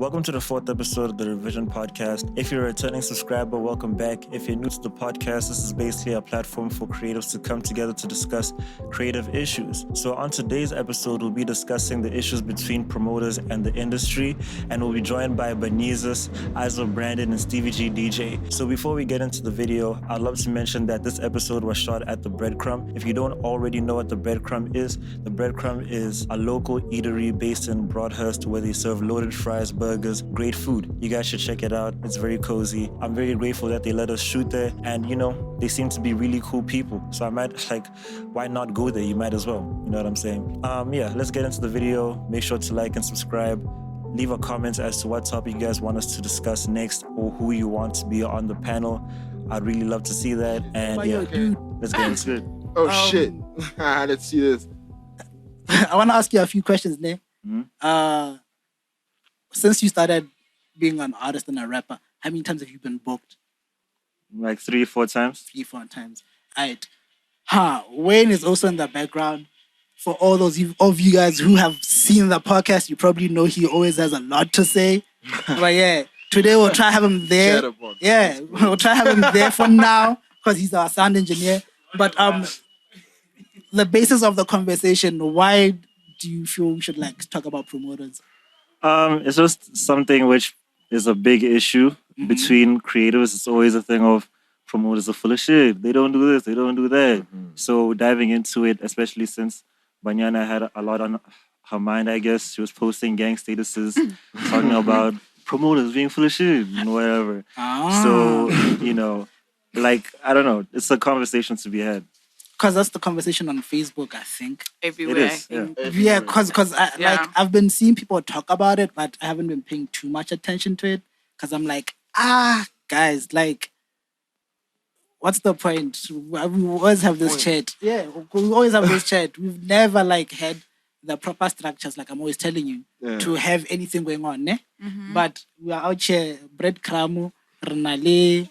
Welcome to the fourth episode of the ReVision podcast. If you're a returning subscriber, welcome back. If you're new to the podcast, this is basically a platform for creatives to come together to discuss creative issues. So on today's episode, we'll be discussing the issues between promoters and the industry, and we'll be joined by Banyezus EyesOfBrandon and Stevie G DJ. So before we get into the video, I'd love to mention that this episode was shot at the Breadcrumb. If you don't already know what the Breadcrumb is a local eatery based in Broadhurst where they serve loaded fries, burgers, great food. You guys should check it out. It's very cozy. I'm very grateful that they let us shoot there, and they seem to be really cool people. So I might why not go there? You might as well. You know what I'm saying? Let's get into the video. Make sure to like and subscribe. Leave a comment as to what topic you guys want us to discuss next or who you want to be on the panel. I'd really love to see that. And let's get into it. Oh shit. Let's see this. I want to ask you a few questions, Ne. Mm-hmm. Since you started being an artist and a rapper, how many times have you been booked? Like 3-4 times. 3-4 times. Alright. Wayne is also in the background. For all those of you guys who have seen the podcast, you probably know he always has a lot to say. But yeah, today we'll try to have him there. Yeah, we'll try to have him there for now because he's our sound engineer. But the basis of the conversation, why do you feel we should talk about promoters? It's just something which is a big issue between creatives. It's always a thing of promoters are full of shit. They don't do this, they don't do that. Mm-hmm. So diving into it, especially since Banyana had a lot on her mind, I guess. She was posting gang statuses talking about promoters being full of shit and whatever. So, I don't know. It's a conversation to be had. Because that's the conversation on Facebook, I think. Everywhere. It is, yeah. Because I've been seeing people talk about it, but I haven't been paying too much attention to it. Because I'm like, guys, what's the point? We always have this chat. Yeah, we always have this chat. We've never had the proper structures, like I'm always telling you, to have anything going on. Ne? Mm-hmm. But we are out here, Breadcrumb, Renale,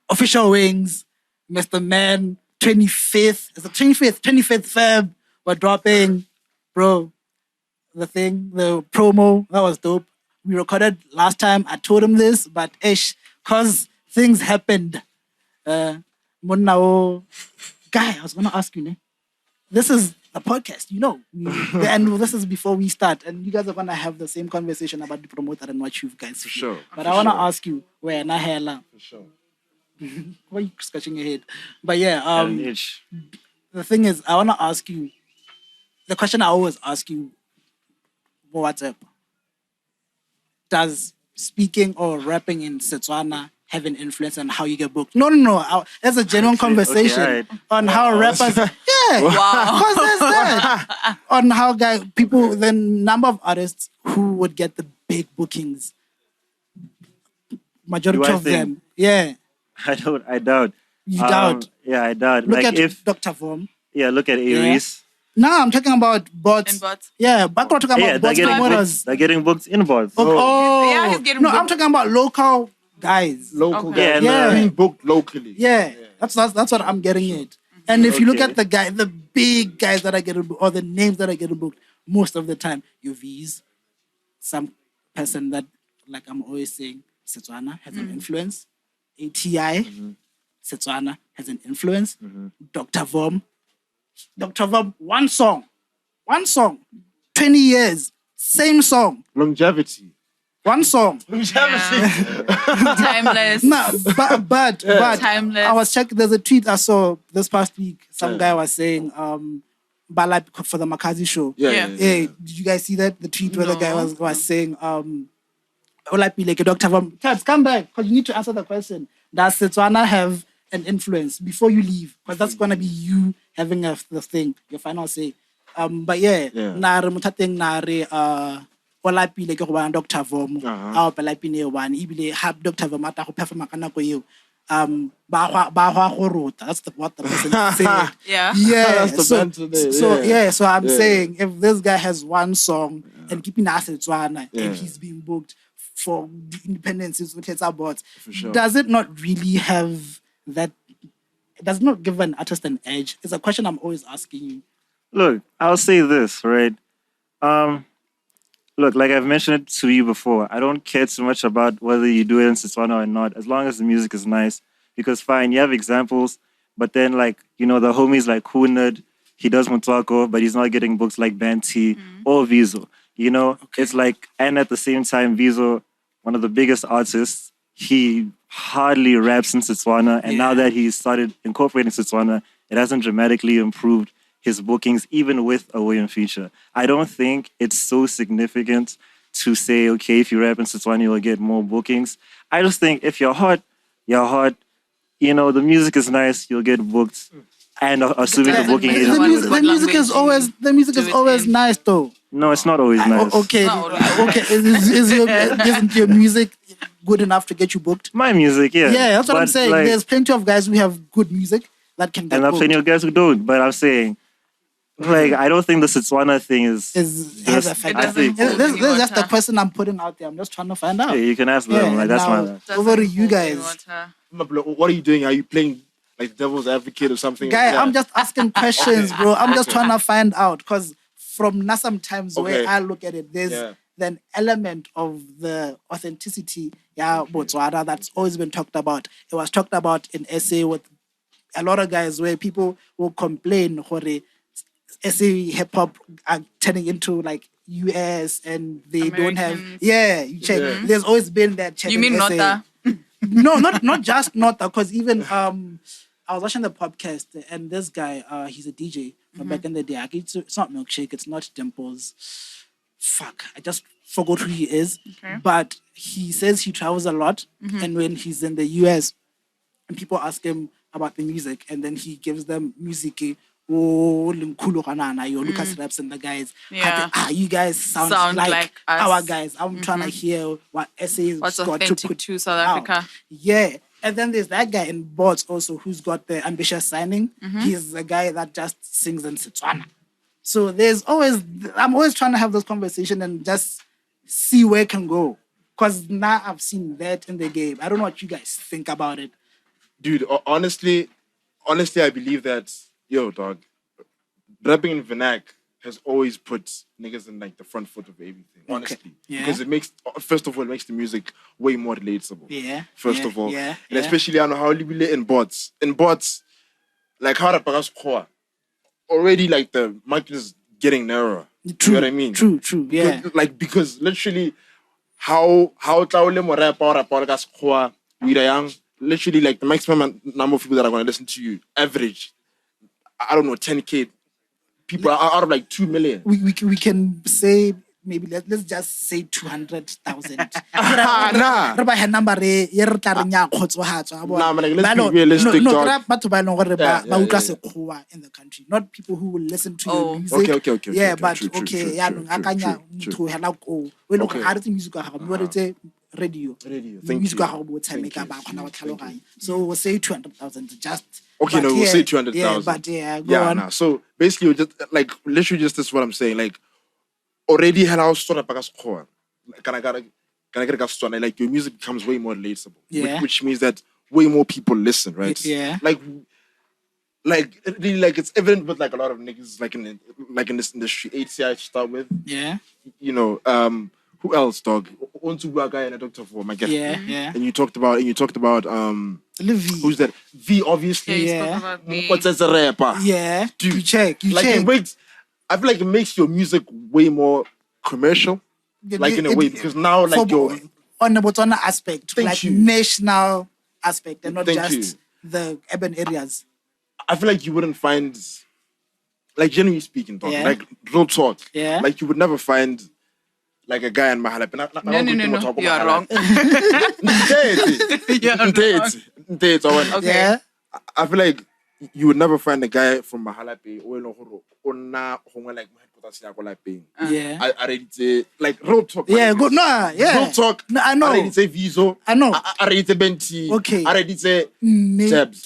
official Wiingz, Mr. Man, 25th. It's the 25th Feb. We're dropping, bro. The promo, that was dope. We recorded last time. I told him this, but cause things happened. Guy, I was gonna ask you, ne? This is a podcast, and this is before we start, and you guys are gonna have the same conversation about the promoter and what you guys feel. Sure. But I wanna ask you, where na hela? For sure. Why are you scratching your head? But yeah, the thing is, I wanna ask you the question I always ask you for WhatsApp. Does speaking or rapping in Setswana have an influence on how you get booked? No. That's a genuine conversation on how rappers. Yeah, because there's that on how the number of artists who would get the big bookings. Majority of them, yeah. I doubt. You doubt? Yeah, I doubt. Look at Dr. Vorm. Yeah, look at Aries. No, I'm talking about bots. In bots? Yeah, but I'm talking about bots promoters. They're getting booked in bots. Yeah, he's getting booked. I'm talking about local guys. Okay. Yeah. Being booked locally. Yeah. That's what I'm getting at. And if you look at the big guys that are getting booked, or the names that are getting booked, most of the time, your V's, some person that, like I'm always saying, Setswana has an influence. ATI, Setswana has an influence. Dr. Vorm, one song, 20 years, same song. Longevity. One song. Timeless. No, but Timeless. I was checking. There's a tweet I saw this past week. Some guy was saying, Balap for the Makazi show. Yeah. Did you guys see that? The tweet where the guy was saying, Dr. Vorm, Tabz, come back, because you need to answer the question. Does Setswana have an influence before you leave? Because that's going to be you having the thing, your final say. But nare mutateng nare ola pile ke go bana Dr. Vorm a opela pine one ibile ha Dr. Vorm ata go performa ka nako eo ba go rota. That's what the person said. So I'm saying if this guy has one song and keeping us Setswana and he's being booked for the independences with his bots, does it not really have that? It does not give an artist an edge? It's a question I'm always asking you. Look, I'll say this, right? If you're a returning subscriber, welcome back. If you're new to the podcast, this is basically a platform for creatives to come together to discuss creative issues. So on today's episode of the ReVision podcast, if you're a returning subscriber, welcome back. If you're new to the podcast, this is a platform for creatives to come together to discuss creative issues. Look, like I've mentioned it to you before, I don't care too much about whether you do it in Setswana or not, as long as the music is nice. Because fine, you have examples, but then like, the homies like Hoonerd, he does Mutwako, but he's not getting books like Banty or Vizo. It's like, and at the same time, Vizo, one of the biggest artists, he hardly raps in Setswana, and now that he's started incorporating Setswana, it hasn't dramatically improved his bookings, even with a William feature. I don't think it's so significant to say, okay, if you rap in Setswana, you'll get more bookings. I just think if you're hot, you're hot. The music is nice, you'll get booked. And assuming the booking is the music is always nice though. No, it's not always nice. Okay. Isn't your music good enough to get you booked? My music, yeah. Yeah, that's what I'm saying. Like, there's plenty of guys who have good music that can get booked. And plenty of guys who don't. But I'm saying, I don't think the Setswana thing has effect. This is just the question I'm putting out there. I'm just trying to find out. Yeah, you can ask them. That's my. Over to you guys. What are you doing? Are you playing like devil's advocate or something? Guy, I'm just asking questions, bro. I'm just trying to find out because from sometimes where I look at it, there's an element of the authenticity, Botswana, that's always been talked about. It was talked about in SA with a lot of guys where people will complain SA hip hop are turning into like US and they don't have you check. There's always been that. You mean Nota? No, not just Nota, because even I was watching the podcast and this guy, he's a DJ from back in the day. It's not Milkshake, it's not Dimples. Fuck, I just forgot who he is. Okay. But he says he travels a lot, and when he's in the US, and people ask him about the music, and then he gives them music. Lucas Raps and the guys. You guys sound like our guys. I'm trying to hear what essays what's got authentic to South Africa. Yeah. And then there's that guy in Bots also who's got the ambitious signing. He's the guy that just sings in Setswana. So I'm always trying to have this conversation and just see where it can go. Because now I've seen that in the game. I don't know what you guys think about it. Dude, honestly, I believe that, dog, rapping in vernac has always put niggas in like the front foot of everything, honestly. Because it makes the music way more relatable. Yeah. First of all. And especially I know how you relate in bots. In bots, like how the core, already like the market is getting narrower. True, you know what I mean? True, yeah. Like because literally how Taule mo rap gas core, literally like the maximum number of people that are gonna listen to you, average, I don't know, 10K people are out of like 2 million. We can say maybe let's just say 200,000. Nah, number let's be realistic. In the country, not people who will listen to your music. Okay. Yeah, but true. Radio. Thank you. So we'll say 200,000 just. Okay, we'll say 200,000. But go on. Nah. So basically, just like literally, just this is what I'm saying. Like already, hello, story bagas core. Can I get a story? Like your music becomes way more relatable. Yeah. Which means that way more people listen, right? Yeah. Like really, like it's evident with like a lot of niggas like in this industry. HCI to start with. Yeah. Who else, dog? Ontuba guy and a doctor for my guest. Yeah. And you talked about who's that? V, obviously. Yeah. What's as a rapper? Yeah. Dude, You check. It makes, I feel like it makes your music way more commercial. Like in a way, because now like your on the Botswana aspect, like you. National aspect, and not just the urban areas. I feel like you wouldn't find, like generally speaking, dog, like real talk. Yeah. Like you would never find like a guy in Mahalap. No. You're wrong. Okay. I feel like you would never find a guy from Mahalape Yeah. I already say like real talk. Yeah, good. No, yeah. Real talk. No, I know. I already say Vizo. I know. I already say Benti. Okay. I already say Tabz.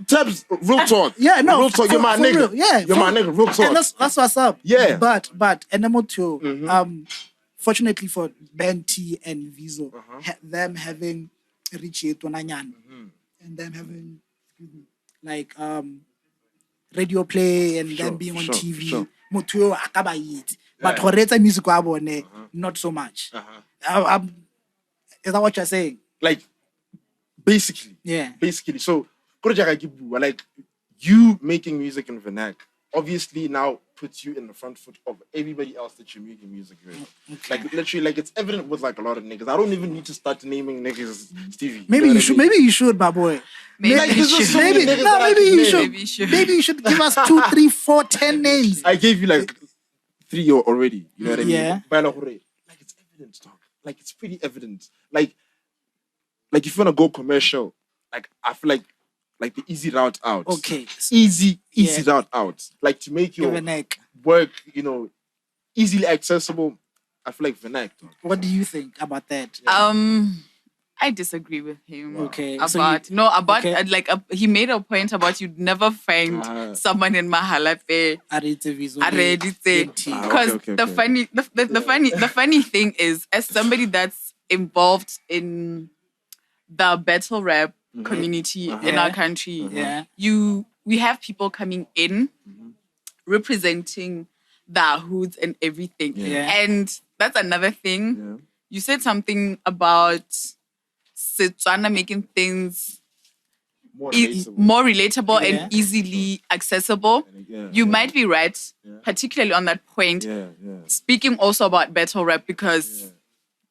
Tabz, real talk. Yeah, no. Real talk. You're my nigga. Yeah. You're my nigga. Real talk. And that's what's up. Yeah. But Enemoto, fortunately for Benti and Vizo, them having Richie Tonanyan and them having like radio play and them being on TV. Sure. Motuo akabayit. but for Reta music, not so much. Is that what you're saying? Like, basically. Yeah. Basically. So, like, you making music in vernac obviously now puts you in the front foot of everybody else that you're making music with. Okay. Like, literally, like, it's evident with, like, a lot of niggas. I don't even need to start naming niggas, Stevie. Maybe you should. Maybe you should, my boy. Maybe Like, there's just so many Maybe niggas that I maybe could you name. should. Maybe you should. Maybe you should give us 2, 3, 4, 10 names. I gave you, like, 3 already. You know what I mean? Yeah. Like, it's evident, dog. Like, it's pretty evident. Like if you want to go commercial, like, I feel like the easy route out. Okay. Easy route out. Like, to make your Vernac. work, easily accessible, I feel like vernac. What do you think about that? I disagree with him. Okay, so he made a point about you'd never find someone in Mahalape because the funny thing is, as somebody that's involved in the battle rap community in our country, we have people coming in representing the hoods and everything, and that's another thing. You said something about Setswana making things more relatable and easily accessible. You might be right, particularly on that point. Speaking also about battle rap, because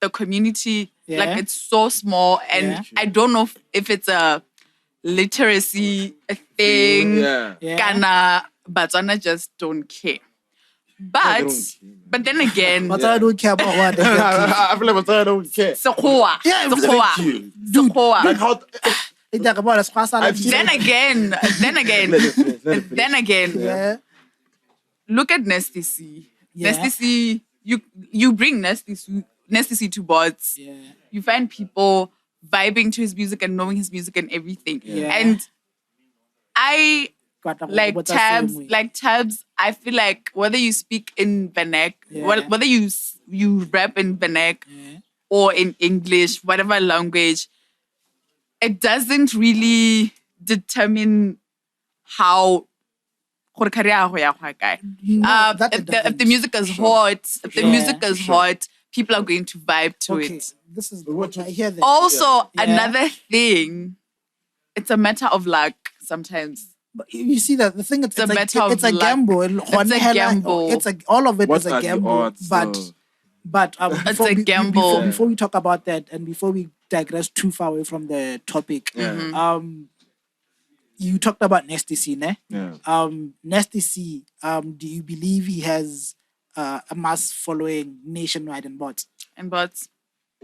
the community, like, it's so small, and I don't know if it's a literacy thing. Kana Batswana just don't care. But then again, But I don't care about what. I feel like I don't care. Sekgowa. Yeah, Sekgowa. dude. Sekgowa. Like, how... Then again, look at Nasty C. Yeah. Nasty C, you bring Nasty C to boards. Yeah. You find people vibing to his music and knowing his music and everything. Yeah. And I like Tabz, I feel like whether you speak in vernac, whether you rap in vernac or in English, whatever language, it doesn't really determine how if the music is hot, people are going to vibe to it. This is what I hear. That. Also, another thing, it's a matter of luck sometimes. But you see that the thing, it's a gamble. It's a gamble. All of it What is a are the gamble. odds, But it's a gamble. Before we talk about that, and before we digress too far away from the topic, you talked about Nasty C, ne? Yeah. Nasty C, do you believe he has a mass following nationwide in bots?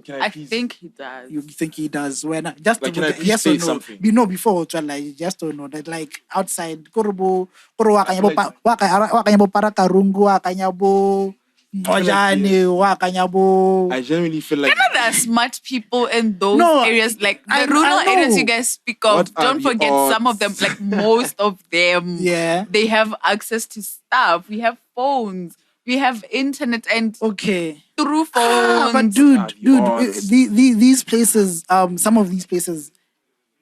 I think he does. You think he does? When just like, to, can I please yes say or no? something? You know, before like just to know that like outside Korobo wakanyabo para karungu wakanyabo wakanyabo. I genuinely feel like there are smart people in those areas, like the rural areas you guys speak of. Don't forget some of them, like most of them. Yeah, they have access to stuff. We have phones. We have internet and through phones. But dude, these places, some of these places,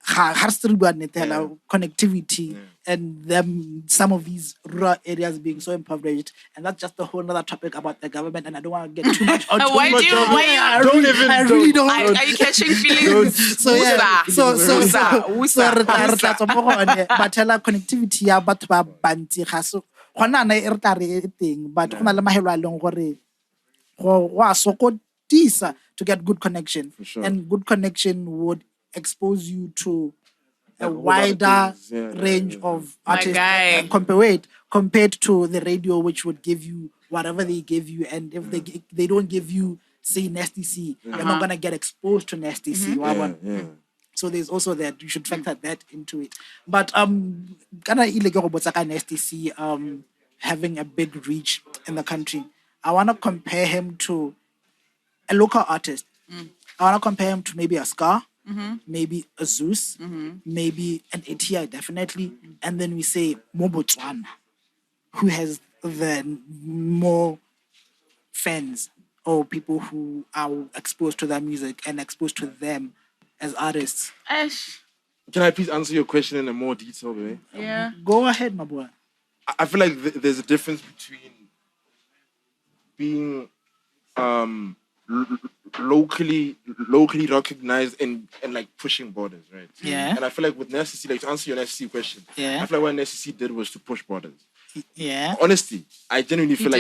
connectivity and them, some of these rural areas being so impoverished, and that's just a whole other topic about the government. And I don't want to get too much on. Why do you? I really don't. Are you catching feelings? So connectivity ya batho ba bantsi ga so gona na e re tla re teng, but gona le mahelo a leng gore wa sokodisa to get good connection, and good connection would expose you to a wider range of artists compared to the radio, which would give you whatever they give you, and if they don't give you, say, Nasty C, you're not gonna get exposed to Nasty C. So there's also that, you should factor that into it. But Nasty C having a big reach in the country, I wanna compare him to a local artist. I wanna compare him to maybe a Scar, maybe a Zeus, maybe an ATI, definitely. And then we say Mobotswana, who has the more fans or people who are exposed to their music and exposed to them as artists. Can I please answer your question in a more detailed way? Yeah. Go ahead, my boy. I feel like there's a difference between being locally recognized and like pushing borders, right? Yeah. And I feel like with Necessity, like to answer your Necessity question, I feel like what Necessity did was to push borders. Yeah. Honestly, I genuinely feel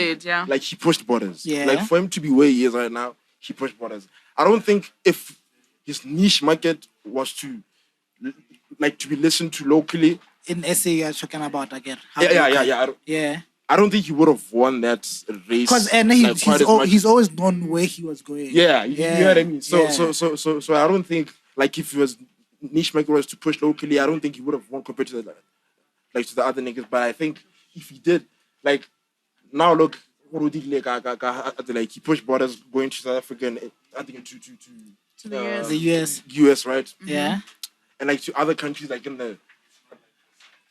like he pushed borders. Yeah. Like for him to be where he is right now, he pushed borders. I don't think if his niche market was to like to be listened to locally. In SA, you're talking about again. Yeah. I don't think he would have won that race. Because he's always known where he was going. Yeah, you know what I mean. So I don't think like if he was niche market was to push locally, I don't think he would have won compared to the other niggas. But I think if he did, like now look, like he pushed borders going to South Africa and I think to the US, right? Yeah, and like to other countries like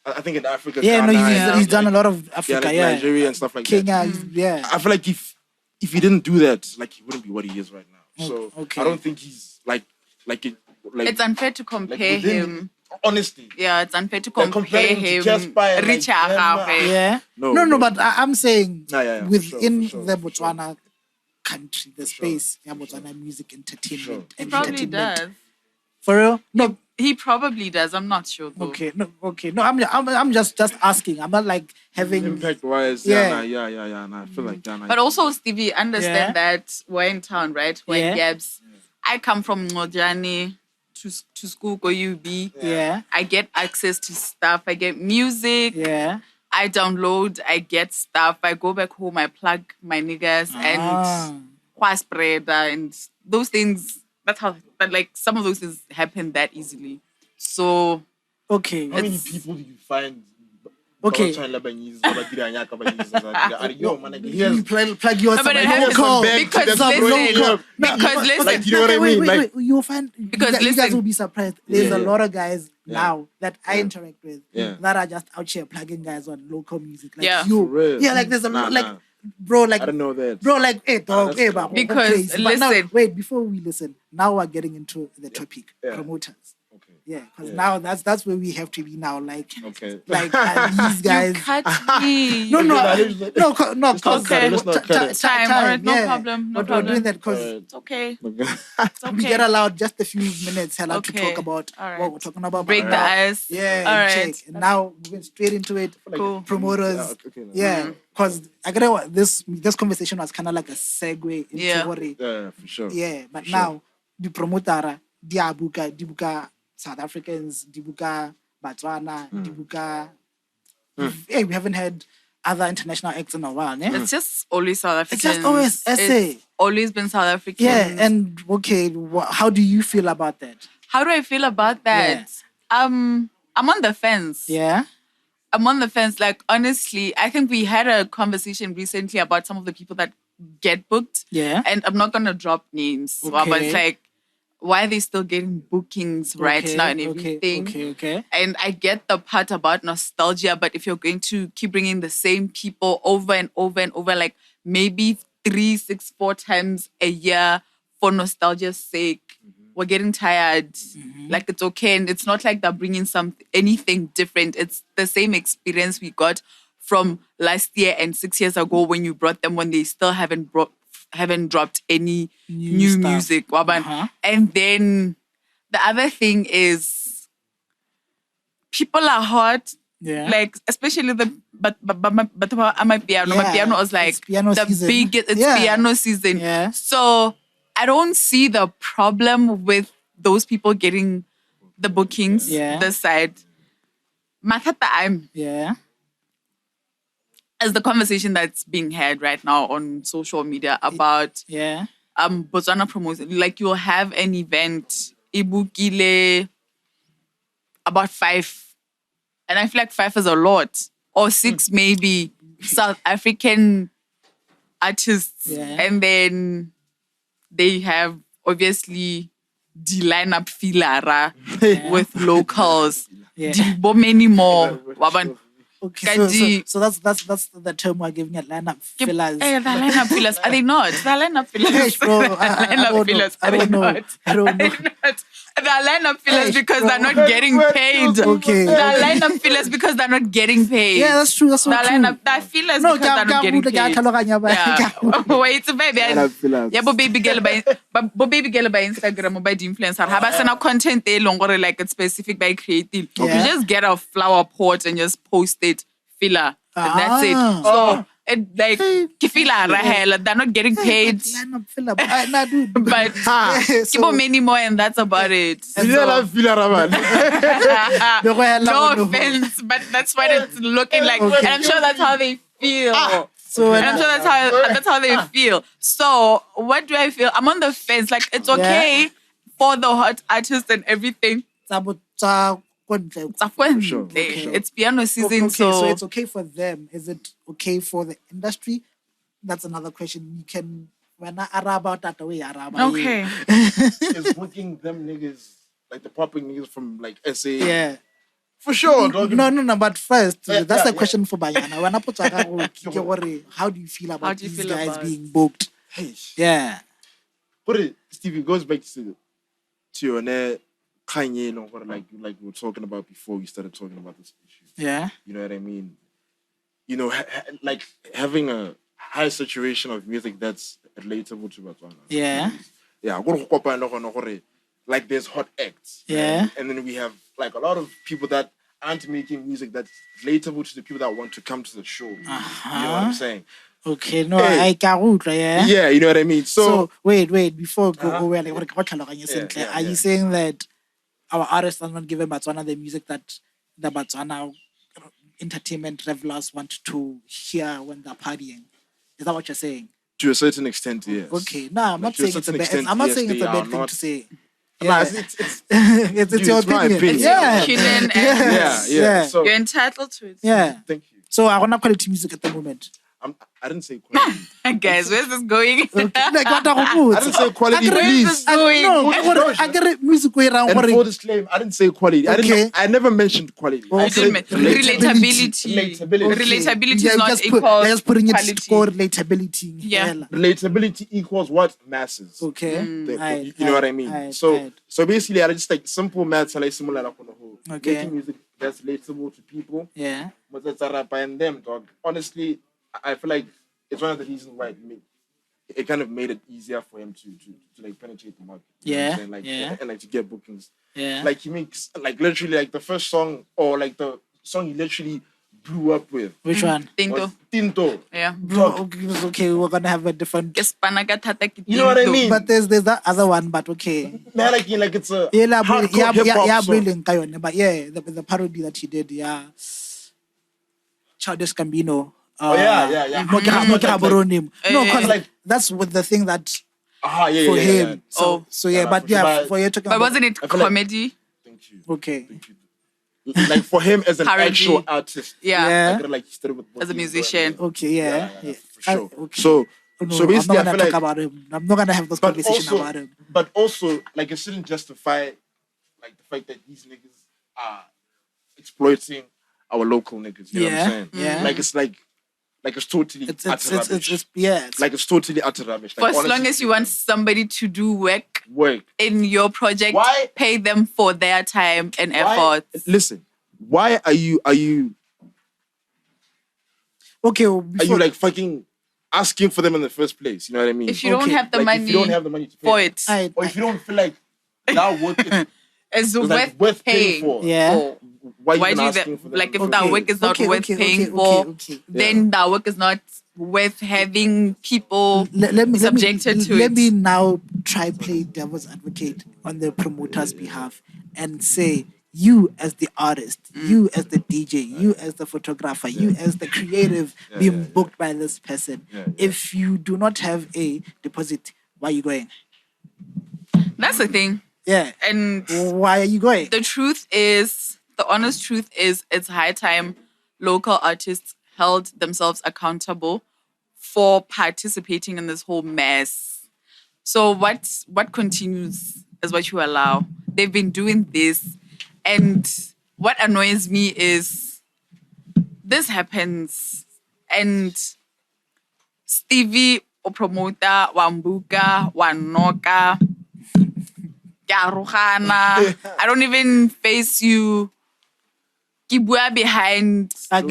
I think in Africa. Yeah, Ghana, he's done a lot of Africa, Nigeria and stuff like Kenya, that. Yeah. I feel like if he didn't do that, like he wouldn't be what he is right now. So I don't think he's like it's unfair to compare him. Honestly. Yeah, it's unfair to compare him. Richer. Yeah. No, but I'm saying within the Botswana country, the space, Botswana music entertainment. He probably does. For real? No. He probably does. I'm not sure though. Okay. No, I'm just asking. I'm not like having impact wise. Yeah. I feel like that. But also, Stevie, understand that we're in town, right? We're in Gabs. I come from Ngojani to school, go UB. Yeah. I get access to stuff. I get music. Yeah. I download. I get stuff. I go back home. I plug my niggas and spread and those things. That's how. But like some of those things happen that easily. So okay. How many people do you find? Okay. You plug yours. But it has to because listen. Like, you know what I mean? Wait, you'll find because you guys will be surprised. There's a lot of guys now that I interact with that are just out here plugging guys on local music. Like like there's a lot like. Bro, like I don't know that. Bro, like, hey, dog, hey, but because okay. But now, wait, before we listen, now we're getting into the topic, promoters. Okay. Yeah, because now that's where we have to be now. Like, okay, like these guys. You cut me. No. Okay. Time. All right, no problem. But we're doing that because it's okay. We get allowed just a few minutes to talk about what we're talking about. Break the ice. Yeah, all right. check. And now we went straight into it. Cool. Promoters. Yeah. Because I get what this conversation was kind of like a segue into what it. Yeah, for sure. Yeah, but now the promoter, dibuka South Africans, dibuka Botswana, dibuka. Hey, we haven't had other international acts in a while, ne? It's just always South Africans. It's just always SA. It's always been South Africans. Yeah, and okay, how do you feel about that? How do I feel about that? Yeah. I'm on the fence. Yeah. I'm on the fence. Like, honestly, I think we had a conversation recently about some of the people that get booked. Yeah. And I'm not going to drop names. Okay. But it's like, why are they still getting bookings right now and everything? Okay. And I get the part about nostalgia, but if you're going to keep bringing the same people over and over and over, like maybe 3, 6, 4 times a year for nostalgia's sake, we're getting tired. Like, it's okay. And it's not like they're bringing anything different. It's the same experience we got from last year and 6 years ago when you brought them, when they still haven't dropped any new music. And then the other thing is people are hot. Yeah. Like, especially but my piano. My piano is like piano the season. biggest. It's piano season. Yeah. So I don't see the problem with those people getting the bookings this side. As the conversation that's being had right now on social media about Botswana promotion. Like, you'll have an event, ibukile about 5. And I feel like 5 is a lot. Or 6 maybe South African artists. Yeah. And then they have obviously the lineup filara with locals. Yeah. Many more. Okay, so that's the term we're giving it, lineup fillers. Hey, the lineup fillers. Are they not? The lineup fillers. Hey, bro, I don't know. The lineup fillers because they're not getting paid. Okay. The lineup fillers because they're not getting paid. Yeah, that's true. That's so the true. Lineup fillers because they're not getting paid. Yeah. Wait, baby. Yeah, but baby girl by Instagram or by the influencer. Have I seen content there longer like it's specific by creative. You just get a flower pot and just post it filler. And that's it. So like Rahel, they're not getting paid. But keep on many more and that's about it. No offense, but that's what it's looking like. And I'm sure that's how they feel. And I'm sure that's how they feel. So what do I feel? I'm on the fence. Like it's okay for the hot artists and everything. Sure. It's piano season, okay, so so it's okay for them. Is it okay for the industry? That's another question. You can when I about that way. okay. It's booking them niggas, like the popping niggas from like SA. Yeah. For sure, dog. No. But first, that's the yeah. question for Banyana. When I put how do you feel about these guys being booked? Hey. Yeah. But Stevie, goes back to your Kanye, like we were talking about before we started talking about this issue. Yeah. You know what I mean? You know, like having a high saturation of music that's relatable to Botswana. Yeah. Yeah. Like there's hot acts. Yeah. Right? And then we have like a lot of people that aren't making music that's relatable to the people that want to come to the show. You know what I'm saying? Okay, no, I can't. Yeah, you know what I mean? So wait, before go where are you saying that our artists are not giving Botswana the music that the Botswana entertainment revelers want to hear when they're partying? Is that what you're saying? To a certain extent, yes. Okay, no, I'm not saying it's a bad. extent, I'm not yes, saying it's a they bad are thing not- to say. Nah, Yeah, it's your my opinion. Yeah, Opinion and Yeah. So you're entitled to it. yeah. thank you. So I want to quality music at the moment. I didn't say quality. Guys, where's this going? Like what I didn't say quality, Where's please. No, I get it. Music way around. And full disclaimer, I didn't say quality. Okay. I never mentioned quality. I I said didn't relatability. Relatability is not equal Just putting it quality. score relatability. Yeah. Relatability equals what? Masses. Okay. You know what I mean? So basically, I just like simple maths. I like similar like on the whole. Okay. Making music that's relatable to people. Yeah. But that's a rapper and them, dog. Honestly, I feel like it's one of the reasons why it kind of made it easier for him to like penetrate the market. You know what I'm saying? Like, and like to get bookings. Yeah. Like he makes like literally like the first song or like the song he literally blew up with. Which one? Tinto. Tinto. Yeah. Bro, okay, we're gonna have a different. You know what I mean? But there's that other one, but okay. Man, like it's a Yeah, hardcore hip-hop song. brilliant, Kayone. But yeah, the parody that he did, Childish Gambino. Yeah. No, because like- that's with the thing that yeah, for yeah. him. So yeah, but for you talking But about. wasn't it I feel like- comedy? Thank you. Okay. Thank you. Like for him as an Parody. actual artist. Yeah. I could like he started with As a musician. Okay, yeah. for sure. Okay. So No, basically, I'm not I gonna feel talk like, about him. I'm not gonna have this but conversation also, about him. but also, like it shouldn't justify, like the fact that these niggas are exploiting our local niggas. You know what I'm saying? Yeah. Like it's totally It's utter rubbish. it's Like it's totally utter rubbish. For Like, as long honestly as you want somebody to do work work. in your project, Why- pay them for their time and Why- effort. Listen, why are you okay. are you like fucking asking for them in the first place? You know what I mean? If you don't Okay. have the Like, money if you don't have the money to pay, for it, or if you don't feel like that work is it's like worth paying for, Yeah. why Why you do even you asking for them? like if in the that first work place? is not worth paying for, then that work is not worth having people subjected to let it. me now try play devil's advocate on the promoter's behalf and say, you as the artist, you as the DJ, you as the photographer, you as the creative being booked by this person. If you do not have a deposit, why are you going? That's the thing. Yeah. And Why are you going? the honest truth is, it's high time local artists held themselves accountable for participating in this whole mess. So what continues is what you allow. They've been doing this, and what annoys me is this happens and Stevie o promoter wambuka wanoka yarugana. I don't even face you. Kibua behind like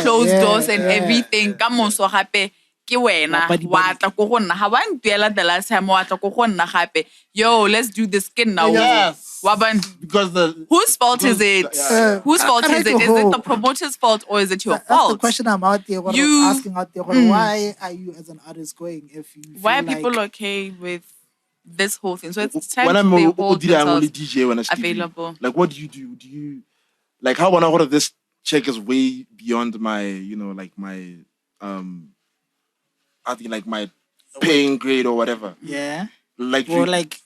closed doors and everything. Kamoso hape ki wena wata ko go nna ha wa ntuela the last time wata ko go nna gape. Yo, let's do this skin now. Yes. Because whose fault is it? Whose fault is it? Is it the promoter's fault or is it your fault? That's the question I'm out there. What I'm asking out there. Why are you as an artist going if you feel why are like people okay with this whole thing? So it's time when to I'm hold only DJ when I available. Like, what do you do? Do you like how when I order this check is way beyond my, you know, like my I think like my paying grade or whatever. Yeah. Like or like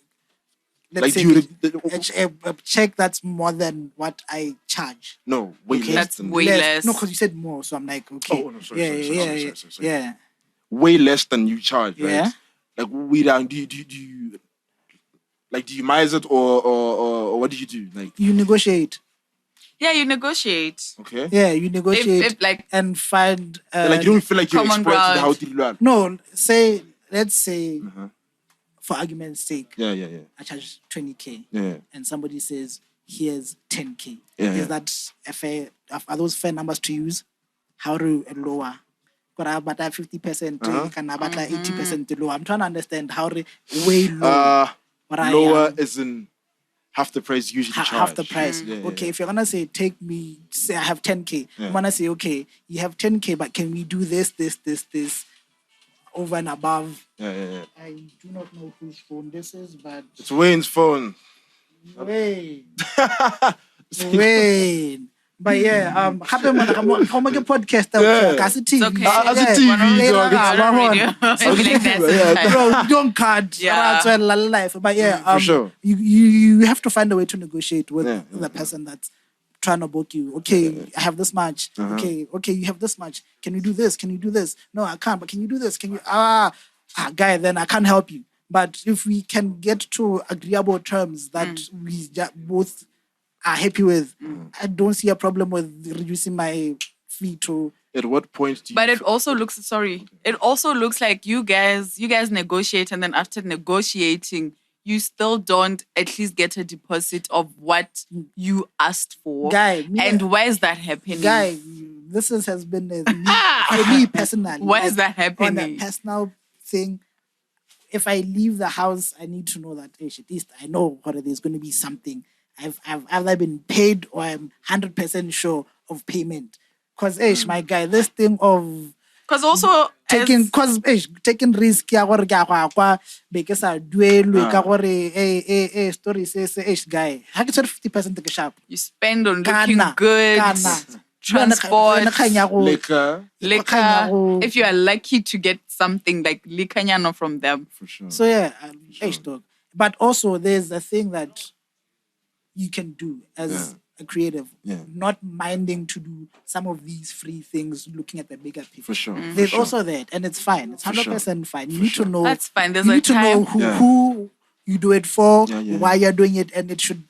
let's like say a check that's more than what I charge. No, way less. That's than way less. No, because you said more, so I'm like, okay. Oh no, sorry. Yeah. Way less than you charge, right? Yeah. Like we down. Do you like do you mize it or what do you do? Like you negotiate. Yeah, you negotiate. Okay. Yeah, you negotiate if like and find like you don't feel like you're common exposed to how to learn. No, let's say for argument's sake. Yeah. I charge 20K. Yeah. And somebody says, here's 10K. Yeah, Is that a fair? Are those fair numbers to use? How to lower? But 50%, can I 80% lower? I'm trying to understand how to way lower. Lower is in half the price usually charged. Half the price. Yeah, okay, if you're gonna say say I have 10K, I'm gonna say okay, you have 10K, but can we do this over and above? Yeah. I do not know whose phone this is, but it's Wayne's phone. Wayne. But yeah, how make a podcast? As a TV. Okay. As a TV, dog. Bro, don't cut. Yeah. Life. But yeah, for sure. You have to find a way to negotiate with the person that's trying to book you. Okay, I have this much. Okay, you have this much. Can you do this? Can you do this? No, I can't. But can you do this? Can you? Guy, then I can't help you. But if we can get to agreeable terms that we both are happy with, I don't see a problem with reducing my fee to. At what point do you? But it also looks like you guys negotiate, and then after negotiating, you still don't at least get a deposit of what you asked for. Guy, and why is that happening? Guy, this has been for me personally. Why is that happening? On a personal thing, if I leave the house, I need to know that at least I know whether there's going to be something. I've either been paid or I'm 100% sure of payment. Because, my guy, this thing of... Because also... taking risk, because I duel, story says, guy, how can you 50% take a shop? You spend on looking good, transport, liquor. If you are lucky to get something like liquor from them. For sure. So, yeah, dog. But also, there's a thing that you can do as a creative, not minding to do some of these free things, looking at the bigger picture. For sure. There's also that, and it's fine. It's 100% fine. You need to know. That's fine. There's you need a time. to know who you do it for, why you're doing it, and it should.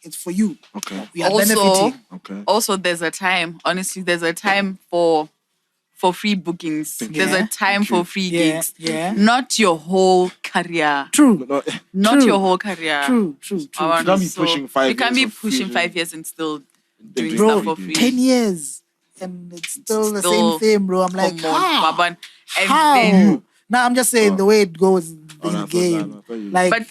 It's for you. Okay. We are benefiting. Okay. Also, there's a time. Honestly, there's a time for free bookings. There's a time for free gigs. Yeah. Not your whole career. True. Not your whole career. True. You can't be pushing 5 years. You can't be pushing 5 years and still doing bro, stuff for free. 10 years. And it's still the same thing, bro. I'm like, how? Then, Now, I'm just saying the way it goes in the game. Like,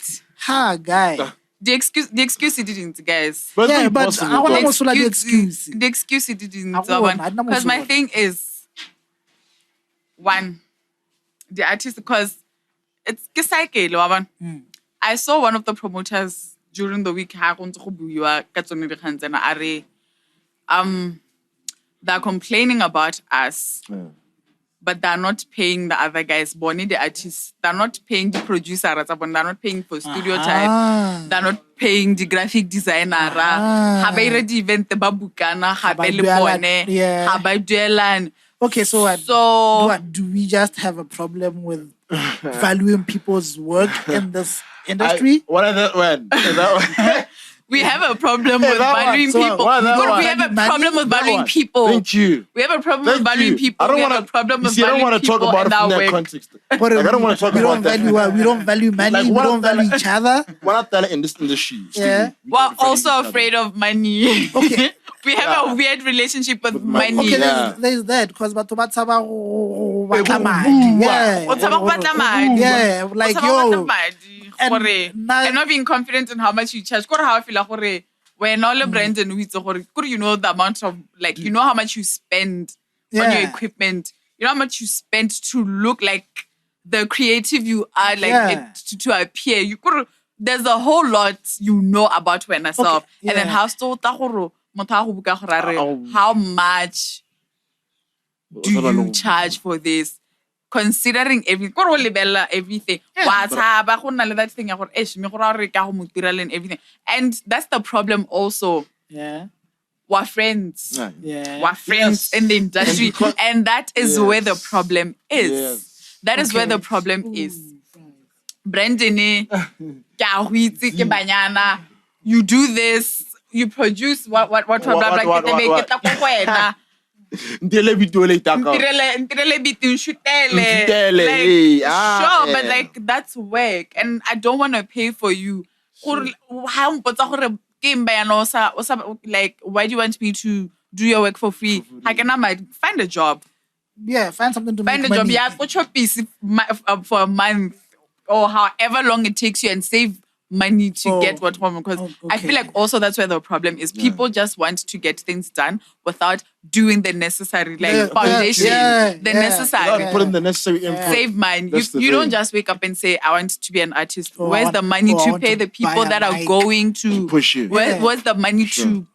guy. The excuse he didn't, guys. But I want to the excuse. The excuse he didn't. Because my thing is, one, the artist, because it's cycle. I saw one of the promoters during the week. They're complaining about us, but they're not paying the other guys. Bonnie, the artists, they're not paying the producer. They're not paying for studio time. They're not paying the graphic designer. Have I already event the babukana? Have I Okay, so do we just have a problem with valuing people's work in this industry? What is that one? We have a problem with valuing people. We have a problem with valuing people. Thank you. We have a problem with valuing people. I don't want to talk about it from that context. I don't want to talk about that. We don't value money. We don't value each other. We're not in this industry. Yeah. We're also afraid of money. Okay. We have a weird relationship with money. Okay, there's that because but yeah, like yo, and not being confident in how much you charge. How I feel like when all Brandon you know the amount of like you know how much you spend on your equipment. You know how much you spend to look like the creative you are, like to appear. There's a whole lot you know about yourself, and then how how much do you charge for this? Considering everything. Everything. That thing everything. And that's the problem also. Yeah. We're friends. Yeah. We're friends in the industry. And that is where the problem is. Yes. That is where the problem is. Brandon, you do this, you produce what Sure, but like that's work, and I don't want to pay for you. Like, why do you want me to do your work for free? I can find a job. Yeah, find something to find make a money. job. Yeah, put your piece for a month or however long it takes you, and save money to get what home, because I feel like also that's where the problem is. People just want to get things done without doing the necessary foundation, necessary. Put in the necessary input. Save money. You don't just wake up and say, I want to be an artist. Where's the money to pay the people that are going to push you? Where's the money to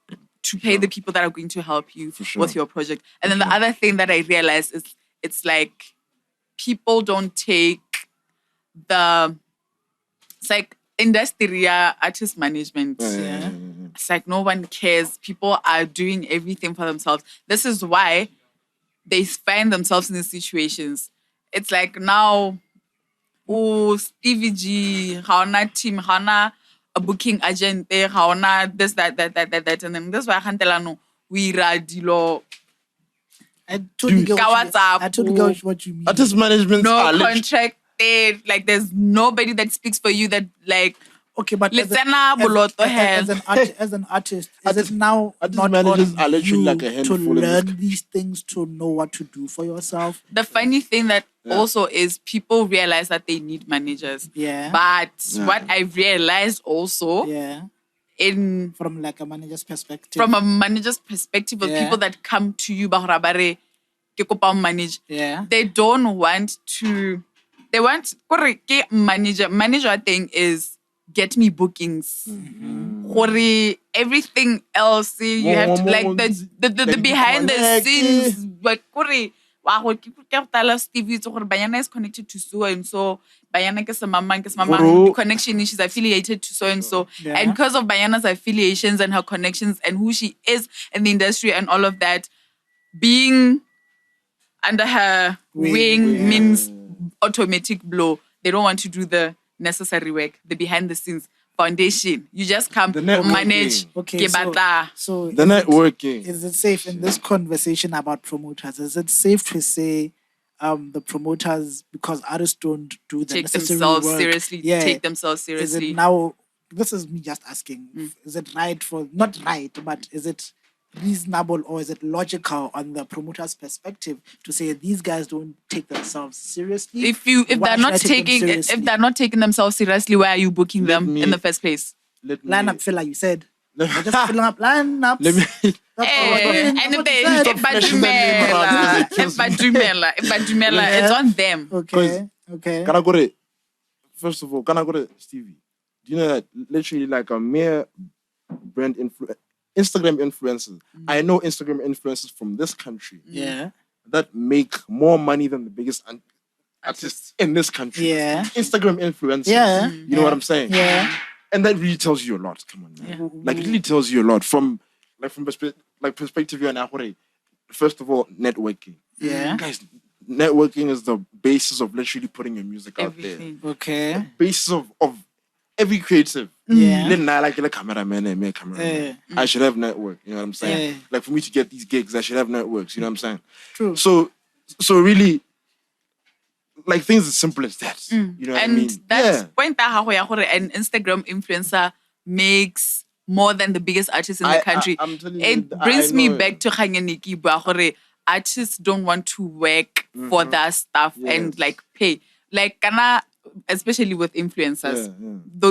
pay the people that are going to help you with your project? And then the other thing that I realized is it's like people don't take it's like industry artist management. It's like no one cares. People are doing everything for themselves. This is why they find themselves in these situations. It's like now, Stevie G, haona team, haona a booking agent, haona this, that, and then this is why we radilo. I totally get what you mean. Artist management, no contract. Like there's nobody that speaks for you that like but as an artist, is it now not on you like a to learn these things, to know what to do for yourself? The funny thing that also is people realize that they need managers. Yeah. But what I realized also from like a manager's perspective. From a manager's perspective of people that come to you, manage. They don't want to. They want manager thing is get me bookings. Everything else you have to like the behind the scenes. But Stevie is connected to so and so. Bayana the connection is she's affiliated to so and so. And because of Bayana's affiliations and her connections and who she is in the industry and all of that, being under her wing means automatic blow. They don't want to do the necessary work, the behind the scenes foundation. You just come manage. Okay, so the networking. Is it safe in this conversation about promoters? Is it safe to say the promoters, because artists don't do the necessary work, take themselves seriously? Is it now? This is me just asking. Is it right not right, but is it reasonable or is it logical on the promoter's perspective to say these guys don't take themselves seriously? If they're not taking themselves seriously, why are you booking them in the first place? Line up filler, you said. Just filling up line ups. And it's on them. Okay. Can I go to, first of all, Stevie? Do you know that literally like a mere brand Instagram influencers. I know Instagram influencers from this country that make more money than the biggest artists in this country. Yeah. Instagram influencers. Yeah. You know what I'm saying? Yeah. And that really tells you a lot. Come on, man. Yeah. Like it really tells you a lot from perspective you're now. First of all, networking. Yeah. Guys, networking is the basis of literally putting your music out there. Okay. The basis of every creative. Yeah. Then I like a cameraman. I should have network. You know what I'm saying? Yeah. Like for me to get these gigs, I should have networks. You know what I'm saying? True. So really, like things as simple as that. You know what I mean? And that's point an Instagram influencer makes more than the biggest artists in the country. I'm telling you, It brings me back to Khanyaniki, artists don't want to work for that stuff and like pay. Like especially with influencers.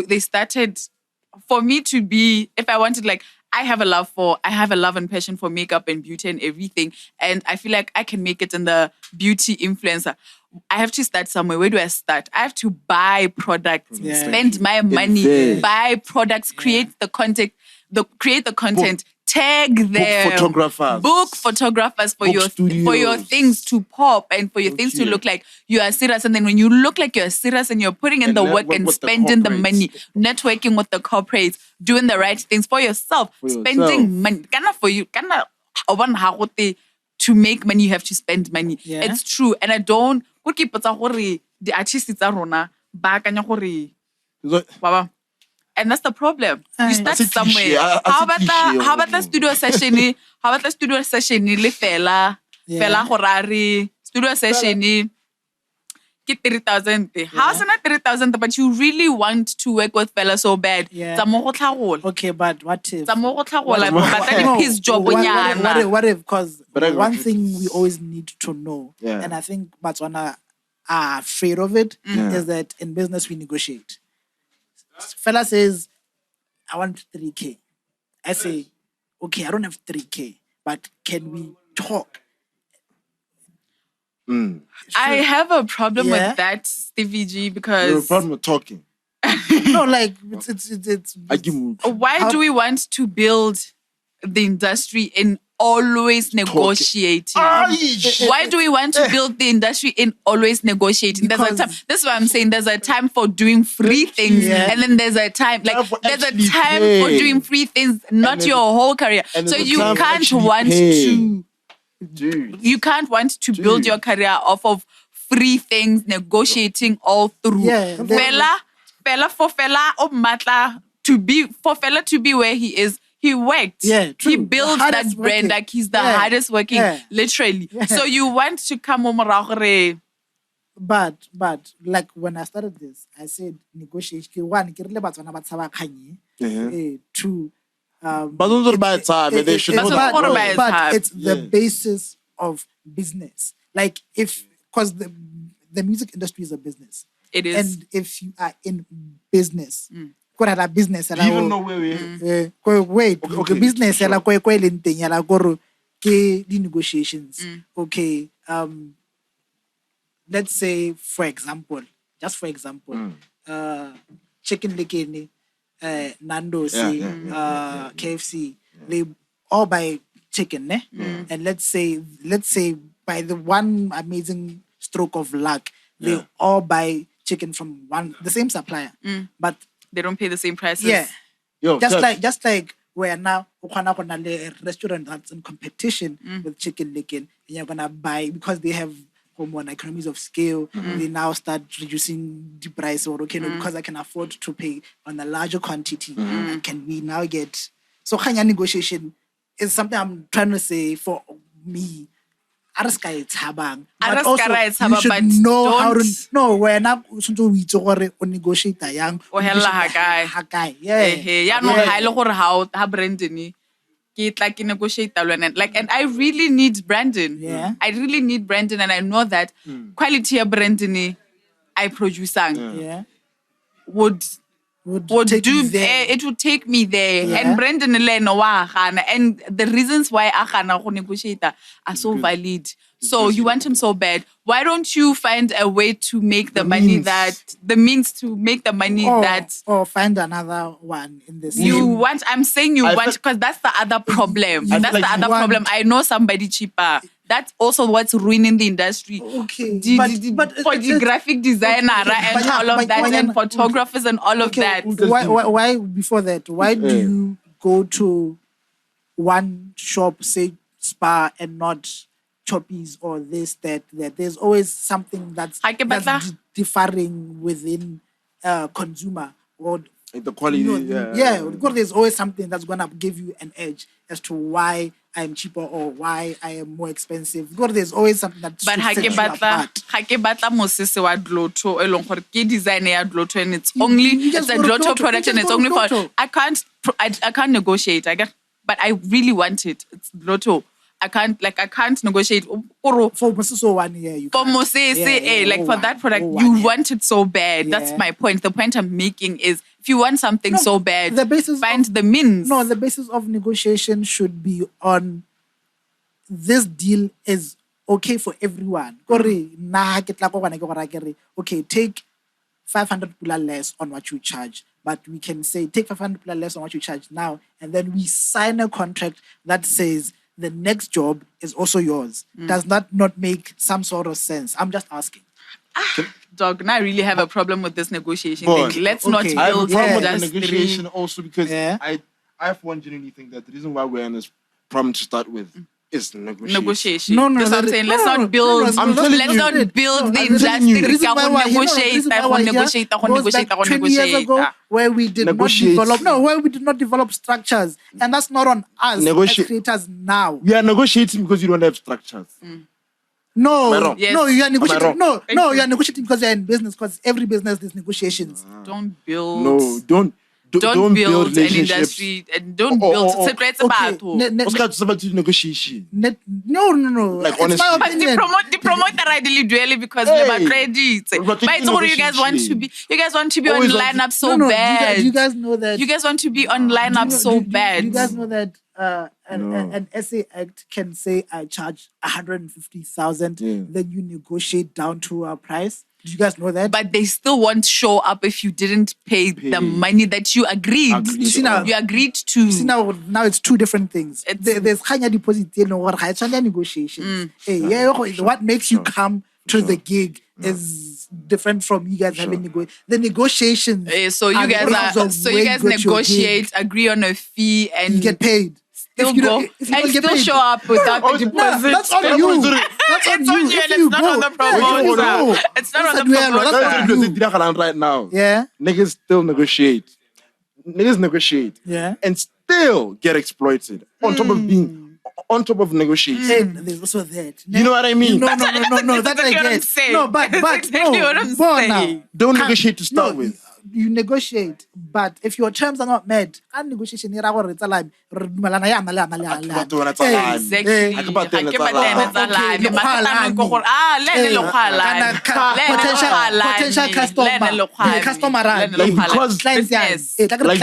They started, for me to be, if I wanted, like, I have a love and passion for makeup and beauty and everything. And I feel like I can make it in the beauty influencer. I have to start somewhere. Where do I start? I have to buy products, spend my money, buy products, create the content, tag them, book photographers for your things to pop and for your things to look like you are serious. And then when you look like you're serious and you're putting in the work and spending the money, networking with the corporates, doing the right things for yourself, spending money. For you, to make money, you have to spend money. It's true. And I don't the artists are rona and that's the problem. You start somewhere. How about the studio session? How about the studio session? Fela horari studio session. Get 3,000. How's not 3,000? But you really want to work with Fela so bad. Okay, but what if? His job. What if? Because one thing we always need to know, and I think Botswana are afraid of it, is that in business we negotiate. Fella says, I want 3K. I say, okay, I don't have 3K, but can we talk? I have a problem with that, Stevie G, because... You have a problem with talking? No, like, it's why do we want to build the industry in always negotiating? Why do we want to build the industry in always negotiating? There's a time. That's what I'm saying. There's a time for doing free things, and then there's a time for doing free things, not your whole career. So you can't want to. You can't want to build your career off of free things, negotiating all through. Fela to be where he is. He worked. He built that brand like he's the hardest working, literally. So you want to come home. But like when I started this, I said negotiation. One, two. But it's the basis of business. Like because the music industry is a business. It is. And if you are in business. Business. Do you even know where we are? Wait, business. Negotiations. Okay. Let's say, for example, Chicken Lick, Nando's, KFC, they all buy chicken, and let's say by the one amazing stroke of luck, they all buy chicken from the same supplier, but they don't pay the same prices. Just like where now a restaurant that's in competition with Chicken Lick, and you're gonna buy because they have economies of scale. They now start reducing the price, or because I can afford to pay on a larger quantity. Can we now get Khanya negotiation is something I'm trying to say for me. But also, you should know how to know when I'm negotiate young. And I really need Brandon. I really need Brandon, and I know that quality of Brandon I produce would do it would take me there. And Brandon and the reasons why I negotiate are so valid. So you want him so bad. Why don't you find a way to make the money means to make the money or find another one in the same. Because that's the other problem. Problem. I know somebody cheaper. That's also what's ruining the industry. Okay. But for the graphic designer and all of that, and photographers and all of that. Why before that? Why do you go to one shop, say Spa, and not Choppies or this, that? There's always something that's differing within consumer or Like the quality, because there's always something that's gonna give you an edge as to why I'm cheaper or why I am more expensive. Because there's always something that but sets you apart. ha ke batla mosese wa Dlotho e leng gore ke design ya Dlotho and it's only it's a Dlotho product and it's only for I can't negotiate. But I really want it. It's Dlotho. I can't negotiate. For Mosese 1 year, you for Mosese, like for that product, you want it so bad. That's my point. The point I'm making is if you want something so bad, find the means. No, the basis of negotiation should be on this deal is okay for everyone. Okay, take 500 pula less on what you charge. But we can say take 500 pula less on what you charge now, and then we sign a contract that says the next job is also yours. Does that not make some sort of sense? I'm just asking. Dog, now I really have a problem with this negotiation thing. Let's not build I have a problem with the industry. negotiation also because I for one genuinely think that the reason why we're in this problem to start with is negotiation. No, that's what I'm saying. Let's not build. Let's not build the industry. Negotiate. 20 years ago, where we did not develop structures, and that's not on us as creators now. We are negotiating because you don't have structures. No, Yes. no, you are negotiating. No, you are negotiating because you're in business. Because every business there's negotiations. Don't build. No, don't build an relationships. industry and don't build separate negotiation. No. Like It's honestly, my but opinion. the promoter ideally dually because they credits. But it's all you guys want to be. You guys want to be on lineup so bad. Do you guys know that? You guys want to be on lineup so bad. Do you guys know that an SA Act can say I charge 150,000, then you negotiate down to a price? Do you guys know that? But they still won't show up if you didn't pay the money that you agreed. You see now, you agreed to. You see now it's two different things. There's higher deposit or higher negotiations. What makes you come to the gig is different from you guys having the negotiations. So you guys negotiate, agree on a fee, and you get paid. Still go and still show up without the deposit. That's on you. That's on you. It's not on the promoter. It's not on the promoter. Right now. Yeah. Niggas still negotiate. Yeah. And still get exploited on top of negotiating. And there's also that. You know what I mean? No. That's what I get. No, but exactly what I'm saying. Don't negotiate to start with. You negotiate, but if your terms are not met, and negotiation Exactly. Let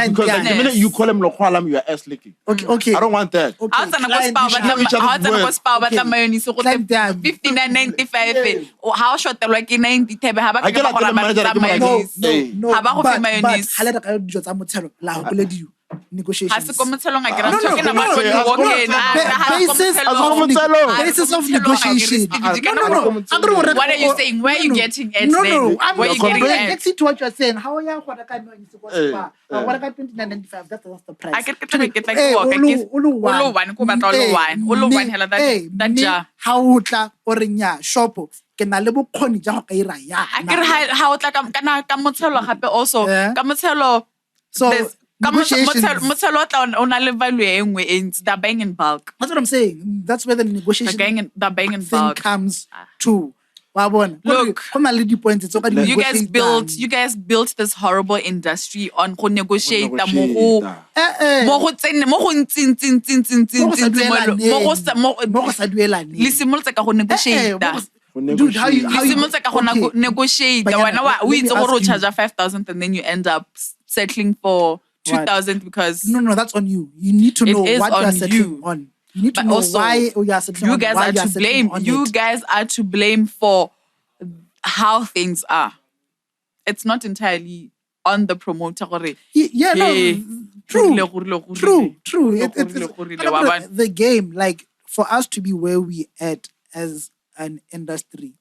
because the minute you call him Lokwalam, you are ass licking. Okay. I don't want that. Okay. 59.95. How short the like 90 tebe ha ba I get like the manager that no. But halera ka dijo tsa motshelo la go boledi you negotiations. Basis of negotiation. No. What are you saying? Where are you getting at? No. Where are you getting at? Next to what you're saying. How are you? What I can what I got 29.95. That's the price. I get like how utla orinya shopo ke na le bokgoni ja go ka ira ya ha o tla ka motshelo gape also ka motshelo so motshelo o tla o na le value e nngwe e ntsi they're buying in bulk. That's what I'm saying. That's where the negotiation they're buying in thing bulk comes to. Look, you guys built this horrible industry on go negotiate mo negotiate. Dude, how you negotiate? We charge 5,000 and then you end up settling for 2,000 because no, that's on you. You need to know what you are settling on. You need to know why you are settling on. You guys are to blame. You guys are to blame for how things are. It's not entirely on the promoter. True. It's the game. Like for us to be where we at as an industry,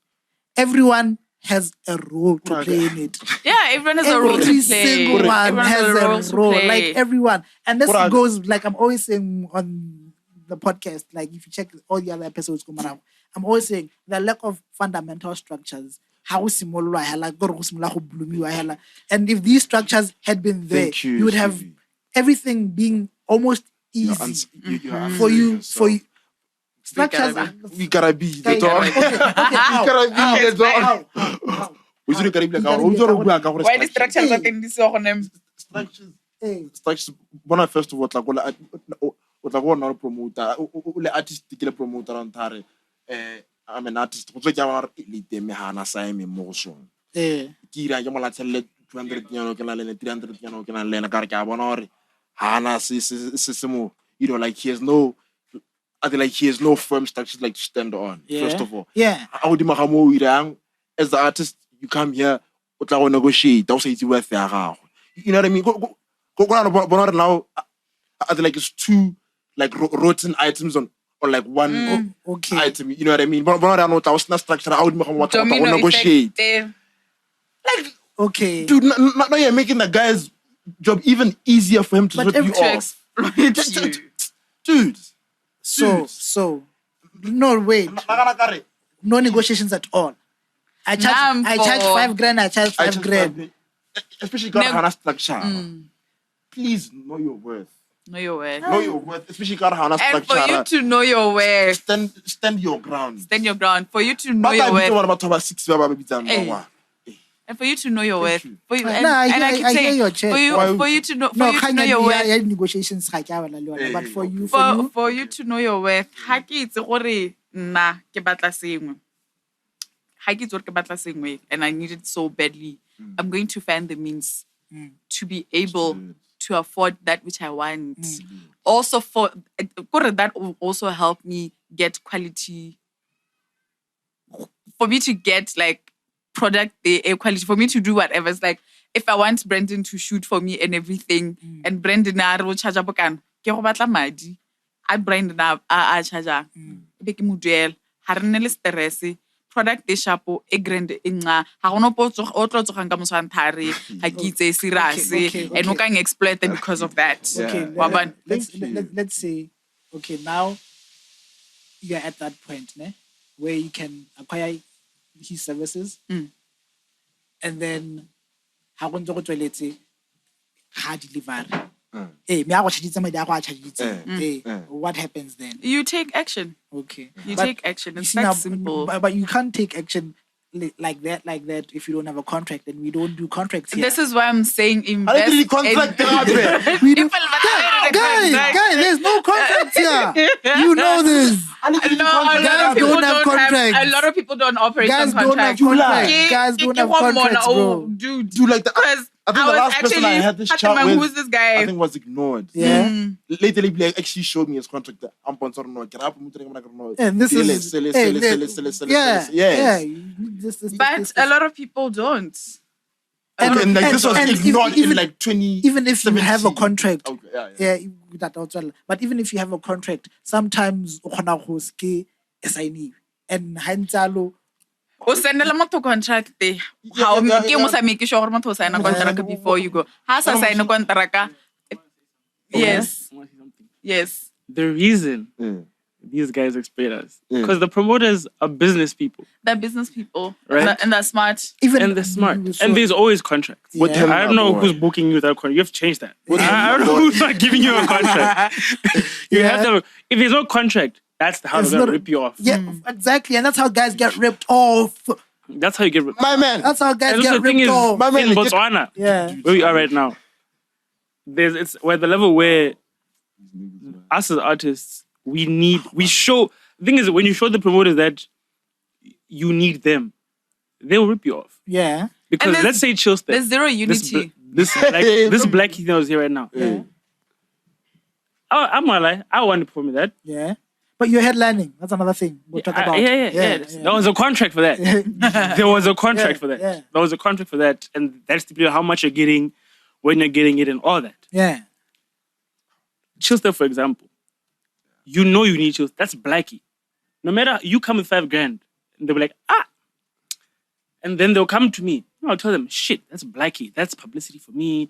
everyone has a role to play in it. Yeah, everyone has a role to play. Every single one has a role. Like everyone. And this goes, like I'm always saying on the podcast, like if you check all the other episodes, I'm always saying the lack of fundamental structures how simolwa hela gore go simola go bloomiwa hela. And if these structures had been there, you would have everything being almost easy for you. Structures. We gotta be the dog. We gotta be the dog. Why the structures are in this one? Structures. When I first of all, like one promoter, artist, promoter, and I'm an artist. What's like our elite mehana sign emotion. Kira, you might tell 200 piano can learn 300 piano can learn a carcabonor. Hana Sisimo, you know, like he has no. I think like he has no firm structures like to stand on. First of all, I would as the artist, you come here, what I want to negotiate. Also, it's worth there. You know what I mean? Go on now. I think like it's two like rotten items on like one item. You know what I mean? But I know I was not structured. I would want to negotiate. Like dude, now you're making the guy's job even easier for him to rip you off. Dude. So, no, wait. No negotiations at all. I charge 5 grand, I charge 5 grand. Especially got structure. Please know your worth. Know your worth. Know your worth. Especially got structure. And for you to know your worth. Stand your ground. Stand your ground. For you to know your worth. And for you to know your worth, for you, I hear your chat. For you to know your worth. Negotiations, but for you to know your worth, and I need it so badly. I'm going to find the means to be able to afford that which I want. Also, that will also help me get quality. For me to get like product quality, for me to do whatever. It's like if I want Brandon to shoot for me and everything, and Brandon will charge up again. I Brandon I charge up. Beki muduel. Harnele stress. Product de chapeau e grande inga. Ha ono potso o tlo tsogang ka moswantare. Ha ke itse serase and o can exploit them because of that. Let's say now you're at that point, where you can acquire his services, and then how going to let's say hard delivery. What happens then? You take action. Okay. You take action. It's that simple. But you can't take action like that if you don't have a contract, and we don't do contracts here. This is why I'm saying invest in... Guys, there's no contracts here. You know this. A lot of people don't operate on contracts. Guys don't have contracts, bro. Do like that. I think the last person I had this chat with, who's this guy? I think was ignored. Yeah. Later, he actually showed me his contract. And this is... But a lot of people don't. And this was ignored in like 20... Even if you have a contract. But even if you have a contract, sometimes and Hanzalo... O sendela motho contract how ke mo sa make sure motho o sign contract before you go. Ha sa sign contract. Yes. The reason these guys exploit us because the promoters are business people. They're business people, right? And they're smart. And they're smart. And there's always contracts. I don't know who's booking you without contract. You have to change that. I don't know who's not giving you a contract. You have to. If there's no contract, that's how they're going to rip you off. Yeah, exactly. And that's how guys get ripped off. That's how you get ripped off. My man. That's how guys get ripped off. My man, in Botswana, where we are right now, we're at the level where us as artists, we show... The thing is, when you show the promoters that you need them, they'll rip you off. Yeah. Because let's say Chill Step. There's zero unity. This black kid that was here right now. Yeah. I'm not lying. I want to perform that. Yeah. But you're headlining. That's another thing we'll talk about. Yeah. There was a contract for that. There was a contract for that. Yeah. There was a contract for that. And that's how much you're getting, when you're getting it, and all that. Yeah. Chill Step, for example. You know you need Chill Step. That's Blackie. No matter, you come with 5 grand, and they'll be like, And then they'll come to me. I'll tell them, shit, that's Blackie. That's publicity for me.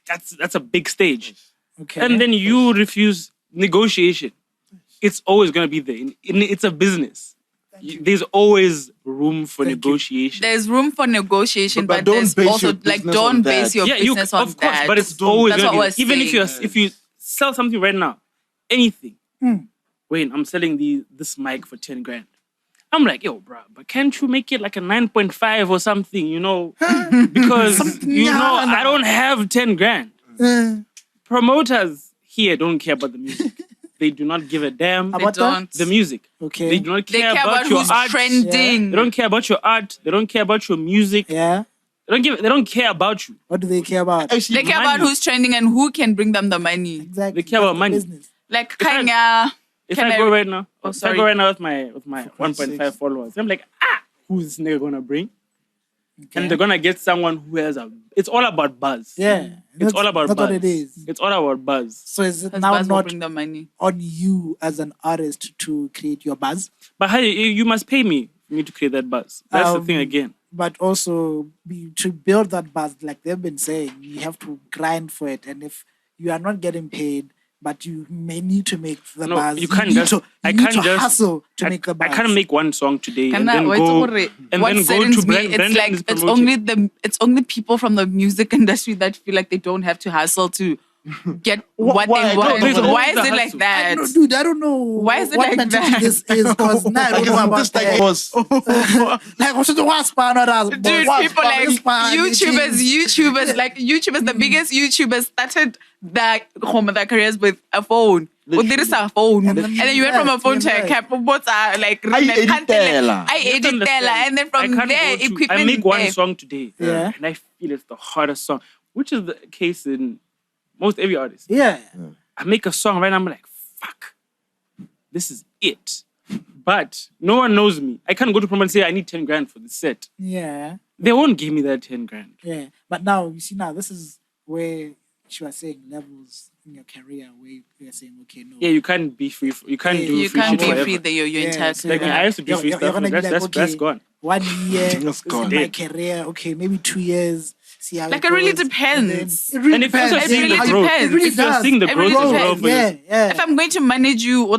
That's a big stage. Okay. And then you refuse negotiation. It's always going to be there. It's a business. there's always room for negotiation. There's room for negotiation, but don't there's base also your like business don't on base that. your Yeah, business on of course, that. but it's always That's what gonna we're be, even saying. if you sell something right now, anything. Wayne, I'm selling this mic for 10 grand. I'm like, yo, bro, but can't you make it like a 9.5 or something, you know? Because, you know, I don't have 10 grand. Promoters here don't care about the music. They do not give a damn. They don't. The music. Okay. They do not They care, care about your who's art. trending. They don't care about your art. They don't care about your music. Yeah. They don't care about you. What do they care about? They care about who's trending and who can bring them the money. Exactly. They care about That's the money. business. Like Kenya. If I go right now, Oh, with my 1.5 followers, I'm like, who's this nigga gonna bring? Okay. And they're gonna get someone who has it's all about buzz. Yeah. It's all about that's buzz. what it is. It's all about buzz. So is it Because now buzz will not bring the money. on you as an artist to create your buzz, But how you must pay me for me to create that buzz. That's the thing again. but also to build that buzz, like they've been saying, you have to grind for it. And if you are not getting paid, but you may need to make the No, buzz, you can't need just. to, I you need can't to just hustle to I, make the buzz. I can't make one song today and then What go to saddens me, it's Brandon like is it's promoting. it's only people from the music industry that feel like they don't have to hustle to get what Why? they want. There's Why always is the it like hustle. that? No, dude, I don't know. Why is it what like mentality that? this is? Because now I don't know about This like that. was Like, what's the worst part of that? Dude, Worst people part like is fine, YouTubers, the biggest YouTubers started their careers with a phone. There is a phone. And then you went from a phone to a cap. Both are like, I edit and then from there, equipment. I make one there. song today, Yeah. and I feel it's the hardest song, which is the case in most every artist. Yeah. I make a song right now, I'm like, fuck, this is it. But no one knows me. I can't go to promo and say I need 10 grand for the set. Yeah. They won't give me that 10 grand. Yeah. But now, you see, now this is where she was saying levels in your career where you're saying, okay, no. Yeah, you can't be free. You can't do You free can't shit be forever. free there. You're Yeah, entitled. so Like Yeah. I used to do free You're stuff. gonna be That's like, gone. 1 year That's in gone. my career, okay, maybe 2 years. See how Like, it it really goes. depends. And then it really And if you're also depends. seeing really the growth, depends. It really if you're does. seeing the It growth really as well depends. for Yeah, this, yeah. If I'm going to manage you,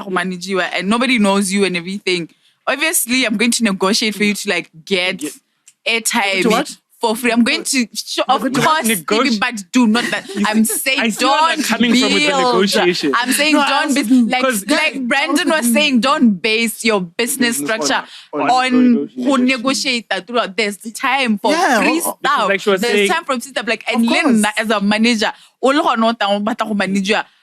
manage you, and nobody knows you and everything, obviously I'm going to negotiate for you to like get To airtime what? for free. I'm going to show, of going to course, negotiate. Stevie, but do not that. I'm I saying see where don't they're coming from with the build. negotiation. I'm saying No, I don't also be do. like 'Cause- Brandon was saying, don't base your business structure on who negotiate that throughout. There's time for Yeah, free because stuff. like she was There's saying- time for free stuff. Like, and course. Lynn as a manager,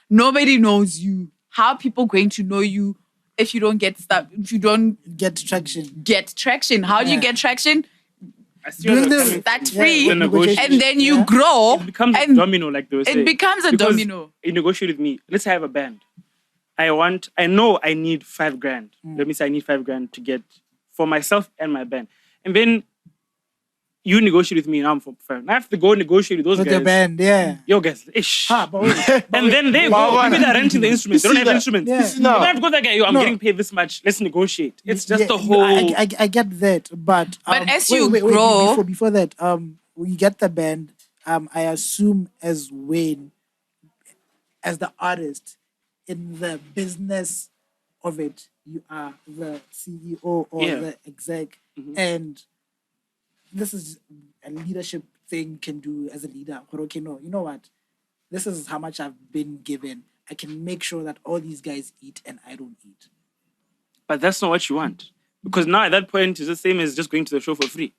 nobody knows you. How are people going to know you if you don't get stuff? If you don't Get traction. get traction, how do you Yeah. get traction? I see where Doing they're the- coming That's from. free, The negotiation. and then you Yeah. grow. It becomes a and domino, like they were saying. It becomes a Because domino. You negotiate with me. Let's say I have a band. I know I need 5 grand. Let me say I need 5 grand to get for myself and my band. And then you negotiate with me now for 5. I have to go negotiate with those With guys. the band, yeah. Yo guys, ish. But wait, And then they go, maybe they're renting the instruments. They don't have instruments. Yeah. You don't have to go to that guy, yo, I'm No. getting paid this much. Let's negotiate. It's just yeah, the whole... I get that, but as you grow- before that, when you get the band, I assume as Wayne, as the artist in the business of it, you are the CEO or Yeah. the exec, and this is a leadership thing can do as a leader. But okay, no, you know what? This is how much I've been given. I can make sure that all these guys eat and I don't eat. But that's not what you want. Because now at that point, it's the same as just going to the show for free.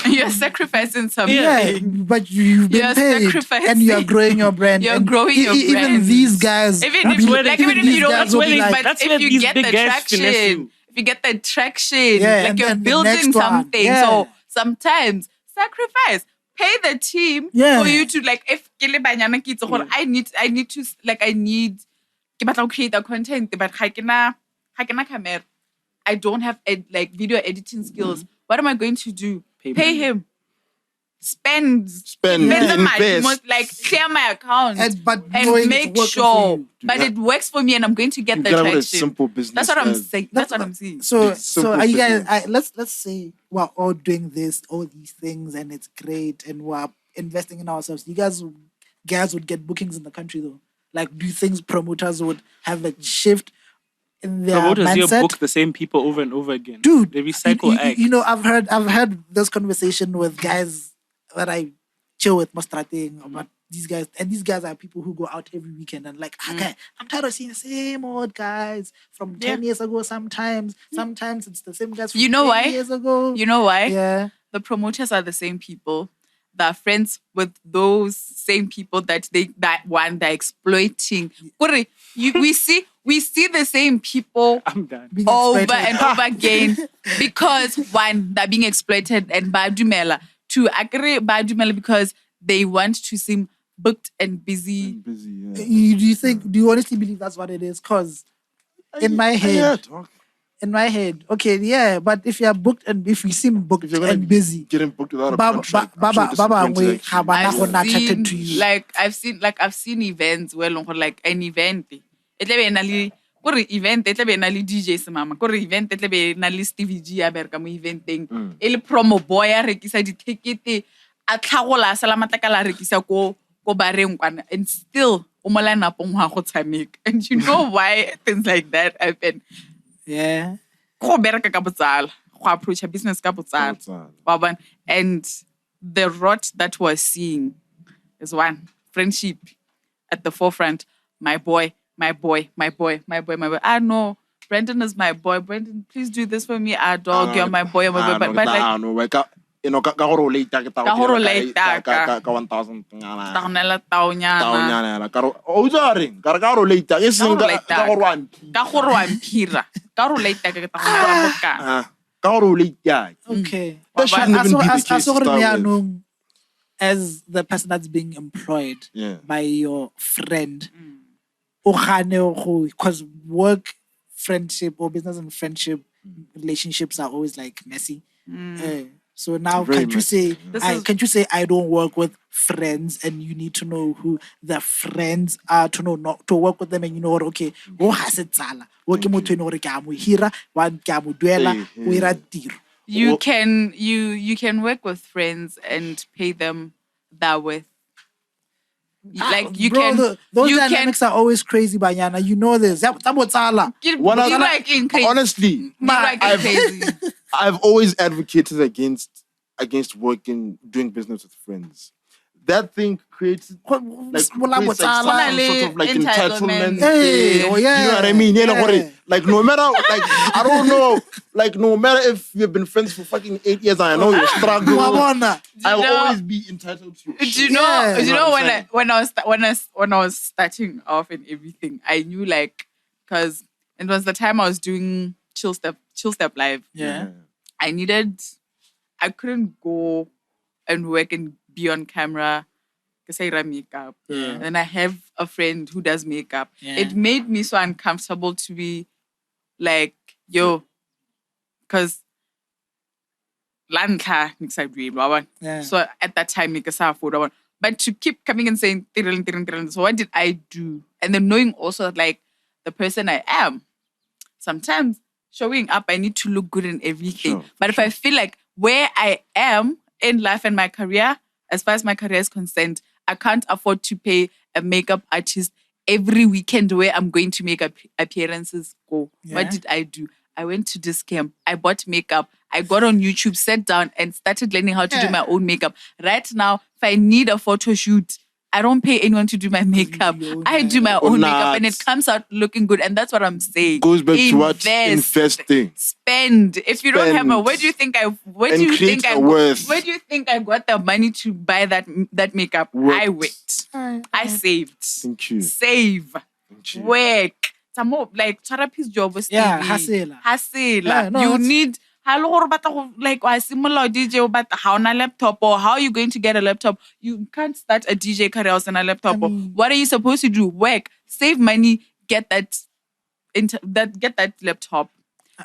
You're sacrificing something. Yeah, but you've been You're paid sacrificing. and you're growing your brand. You're and growing your Even brand. these guys, Even if, where they- like, even if these you don't, guys will be like- that's if where you these get big the guys finesse traction, you. if you get the traction, Yeah, like and you're then the building next one, something. yeah. So sometimes sacrifice, pay the team Yeah. for you to like. If I need to like I need to create the content, but I cannot camera. I don't have like video editing skills. What am I going to do? Pay Pay money. him. Spend Spend, the money, invest. like clear my account but and knowing it's make working for sure. you. But it works for me, and I'm going to get You the gotta have a traction. simple business. That's what I'm guys. saying. That's what I'm saying. So It's simple are you guys? business. Let's say we're all doing this, all these things, and it's great, and we're investing in ourselves. You guys would get bookings in the country though. Like, do you think promoters would have a shift in their promoters here mindset. book the same people over and over again. Dude, they recycle acts. You know, I've heard this conversation with guys that I chill with most thing about these guys, and these guys are people who go out every weekend and like, okay, I'm tired of seeing the same old guys from 10 years ago. Sometimes it's the same guys from 10 years ago. You know why? Yeah. The promoters are the same people that are friends with those same people that they're exploiting. We see the same people over and over again because one, they're being exploited, and badumela. Two, agree badumela because they want to seem booked and busy. Do you honestly believe that's what it is? Because in my head, okay, yeah, but if you're booked and if you seem booked and busy, getting booked without a contract, I've seen events where like an event. It be nali event it be nali DJ semama. Event it be nali Stevie G aberka mo eventing. El promo boy a rekisa di ticket a tlhagola sala matlakala rekisa ko bareng kwana, and still umalana pong ha go tshameka. And you know why things like that happen? Yeah. Go bereka ka botsala, go approach a business ka botsala. And the rot that we're seeing is one, friendship at the forefront. My boy. I know Brandon is my boy. Brandon, please do this for me. Dog, you're my boy. But like, you know, ka go late ka 1,000 taonela taonyana ka o jaring ka go late ka iseng ka go rwan mpira ka go late ka taonela ka go late ya. Okay. That shouldn't even be the case to start with. As the person that's being employed by your friend, because work, friendship, or business and friendship relationships are always like messy. So now, can't you say I don't work with friends, and you need to know who the friends are to know not to work with them, and you know what? Okay, you can work with friends and pay them that with. Like you can, those dynamics are always crazy, Banyana. You know this. Honestly, I've always advocated against working, doing business with friends. That thing creates some sort of like entitlement. Hey, oh yeah. You know what I mean? Yeah. Like no matter, like I don't know, like no matter if you've been friends for fucking 8 years and I know you're struggling, I'll always be entitled to. Do you know when I was starting off and everything, I knew like because it was the time I was doing Chill Step Live. Yeah. I couldn't go and work and be on camera because I run makeup. Yeah. And I have a friend who does makeup. Yeah. It made me so uncomfortable to be like, yo, because so at that time, but to keep coming and saying, so what did I do? And then knowing also like the person I am, sometimes showing up, I need to look good in everything. But if I feel like where I am in life and my career, as far as my career is concerned, I can't afford to pay a makeup artist every weekend where I'm going to make appearances go. Yeah. What did I do? I went to this camp. I bought makeup. I got on YouTube, sat down and started learning how to do my own makeup. Right now, if I need a photo shoot, I don't pay anyone to do my makeup. I do my own makeup and it comes out looking good. And that's what I'm saying. Goes back to what? Investing. Spend. If you don't have where do you think I got the money to buy that makeup? I worked. I saved. Thank you. Save. Thank you. Work. Some more like therapist job was hustle. You need like I similar DJ, but how on a laptop or how are you going to get a laptop? You can't start a DJ career on a laptop. What are you supposed to do? Work, save money, get that laptop.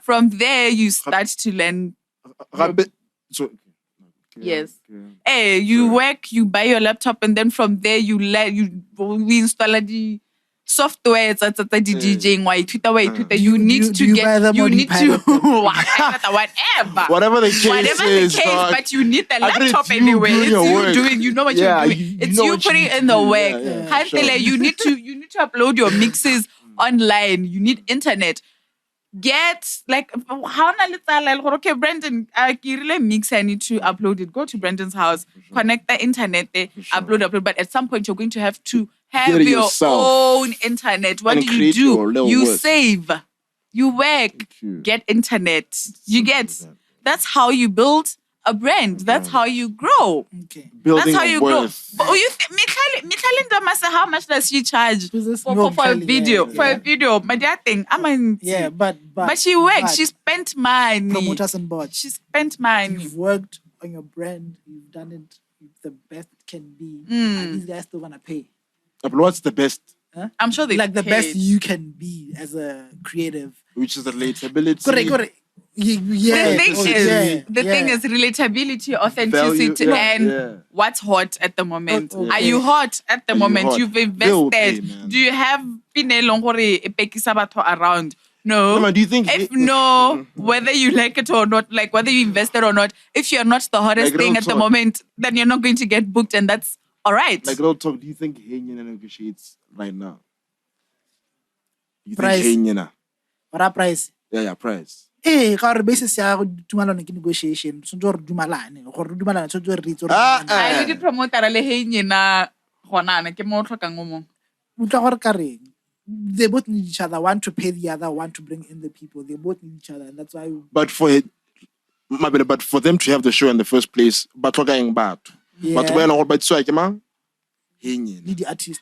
From there, you start to learn. Yes. Hey, you work, you buy your laptop, and then from there we install the software it's the DJing you need to whatever the case but you need the laptop anyway. It's you doing, you know what you're doing. It's you putting in the work. You need to upload your mixes online. You need internet. get like how okay, Brandon, I really mix. I need to upload it. Go to Brandon's house, connect the internet there, upload. But at some point, you're going to have to have your own internet. What do? You save, you work, get internet. You get. That's how you build a brand. That's how you grow. Building that's how you grow. worth. But you how much does she charge for a video? For a video, my dear thing. But she worked. She spent money. Promoters on board. She spent money. You've worked on your brand. You've done it the best it can be. And these guys still gonna pay. But what's the best? Huh? I'm sure they like the best you can be as a creative, which is the relatability. Correct. The thing is relatability, authenticity, and what's hot at the moment. Are you hot at the moment? You've invested. Do you have around? No. Do you think whether you like it or not, like whether you invested or not, if you're not the hottest thing at the moment, then you're not going to get booked, and that's all right. Like real talk, do you think Henyana negotiates right now? You price. Think Henyana? What a price? Yeah, price. Ka basis ya dumalano ke negotiation so do dumalane go dumalana so do re itse I di promoter le Henyana gona ke mo tlhokang o mo utla gore ka reng they both need each other, one to pay the other, one to bring in the people. They both need each other, and that's why but for them to have the show in the first place, but talking bad. But when all but so I came need the artist.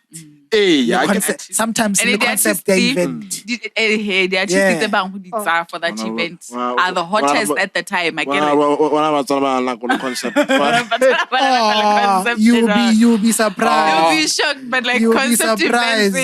Sometimes in the concept the event. The artist is who did for that event are the hottest at the time. I get it. You'll be surprised. You'll be shocked, but like concept events.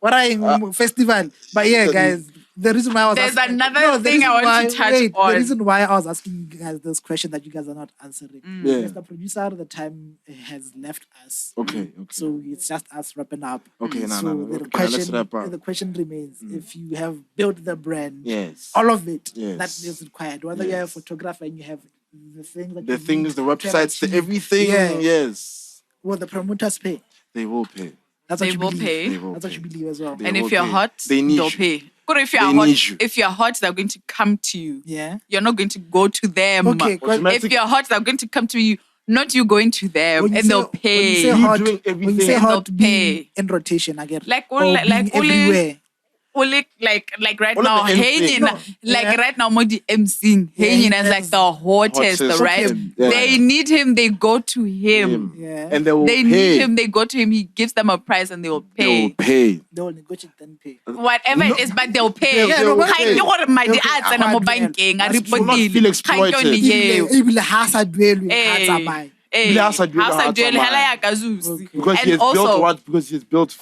What are festival? But yeah, guys. The reason why I was another thing I want to touch on. The reason why I was asking you guys this question that you guys are not answering. Because the producer, the time has left us. Okay. So it's just us wrapping up. Okay, the question remains: if you have built the brand, all of it that is required, whether you're a photographer and you have the things, the websites, everything, yes. Will the promoters pay? They will pay. That's what you believe. That's what you believe as well. And if you're hot, they'll pay. If you're hot, they're going to come to you. Yeah. You're not going to go to them. Okay. If you're hot, they're going to come to you. Not you going to them, and they'll pay. When you say hot, being in rotation, I get everywhere. Like right now, right now, Modi emceeing. Henyana is like the hottest, right? They need him, they go to him. And they will pay. Need him, they go to him. He gives them a price, and they will pay. They will negotiate then pay. Whatever it is, but they'll pay. Feel exploited. Because he has built what? Because he's built.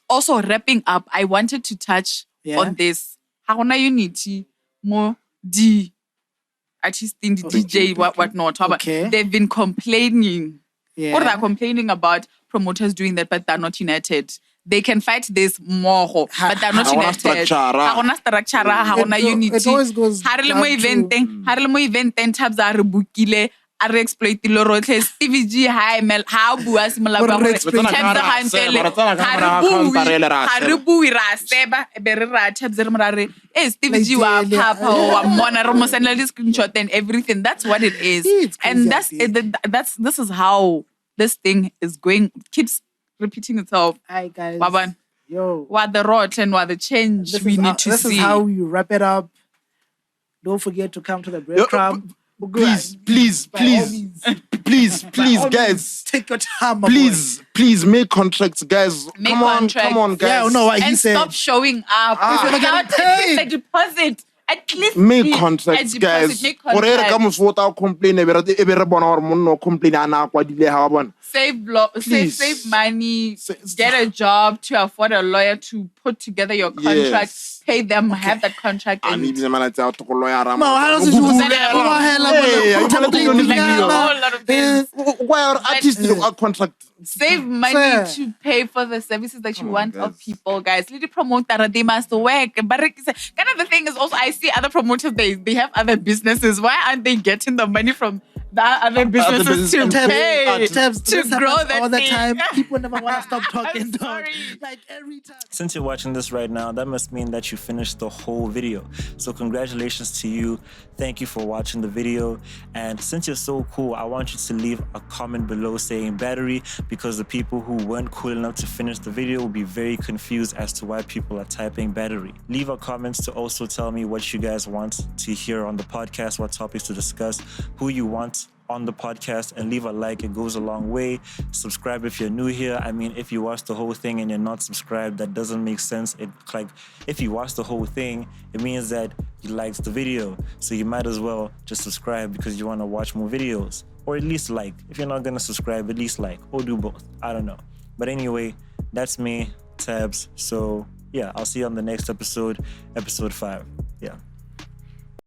Also, wrapping up, I wanted to touch on this. How unity more the artist in the DJ whatnot. They've been complaining. Or they're complaining about promoters doing that, but they're not united. They can fight this more, but they're not united. Harona structure, harona unity. It always goes Harlemo event and Tabz are bookile are exploit lo rotle Stevie G high mel how bua simula ba Tabz haribu ra seba berira Tabz mrare Stevie G wa papa wa mona re mo sendela di screenshot and everything. That's what it is. And this is how this thing is going, keeps repeating itself. Hi guys. Baban. Yo. What the rot and what the change we need to see. This is how we wrap it up. Don't forget to come to the Breadcrumb. Please, guys. Take your time. Please make contracts, guys. Come on, guys. Yeah, no, what he said. Stop showing up. If you're not getting paid. The deposit. At least make contracts, guys. Save money. Get a job to afford a lawyer to put together your contract. Pay them, have that contract. Save money to pay for the services that you want of people, guys. Little promoter, they must work. But kind of the thing is also, I see other promoters, they have other businesses. Why aren't they getting the money from the other businesses to pay to grow that all the thing. time. People never want to stop talking. I'm sorry. Like every time. Since you're watching this right now, that must mean that you finished the whole video. So congratulations to you. Thank you for watching the video. And since you're so cool, I want you to leave a comment below saying battery, because the people who weren't cool enough to finish the video will be very confused as to why people are typing battery. Leave a comment to also tell me what you guys want to hear on the podcast, what topics to discuss, who you want on the podcast, and leave a like. It goes a long way. Subscribe if you're new here. I mean, if you watch the whole thing and you're not subscribed, that doesn't make sense. If you watch the whole thing, it means that you liked the video. So you might as well just subscribe because you want to watch more videos, or at least like. If you're not gonna subscribe, at least like, or do both. I don't know. But anyway, that's me, Tabz. So yeah, I'll see you on the next episode, episode 5. Yeah.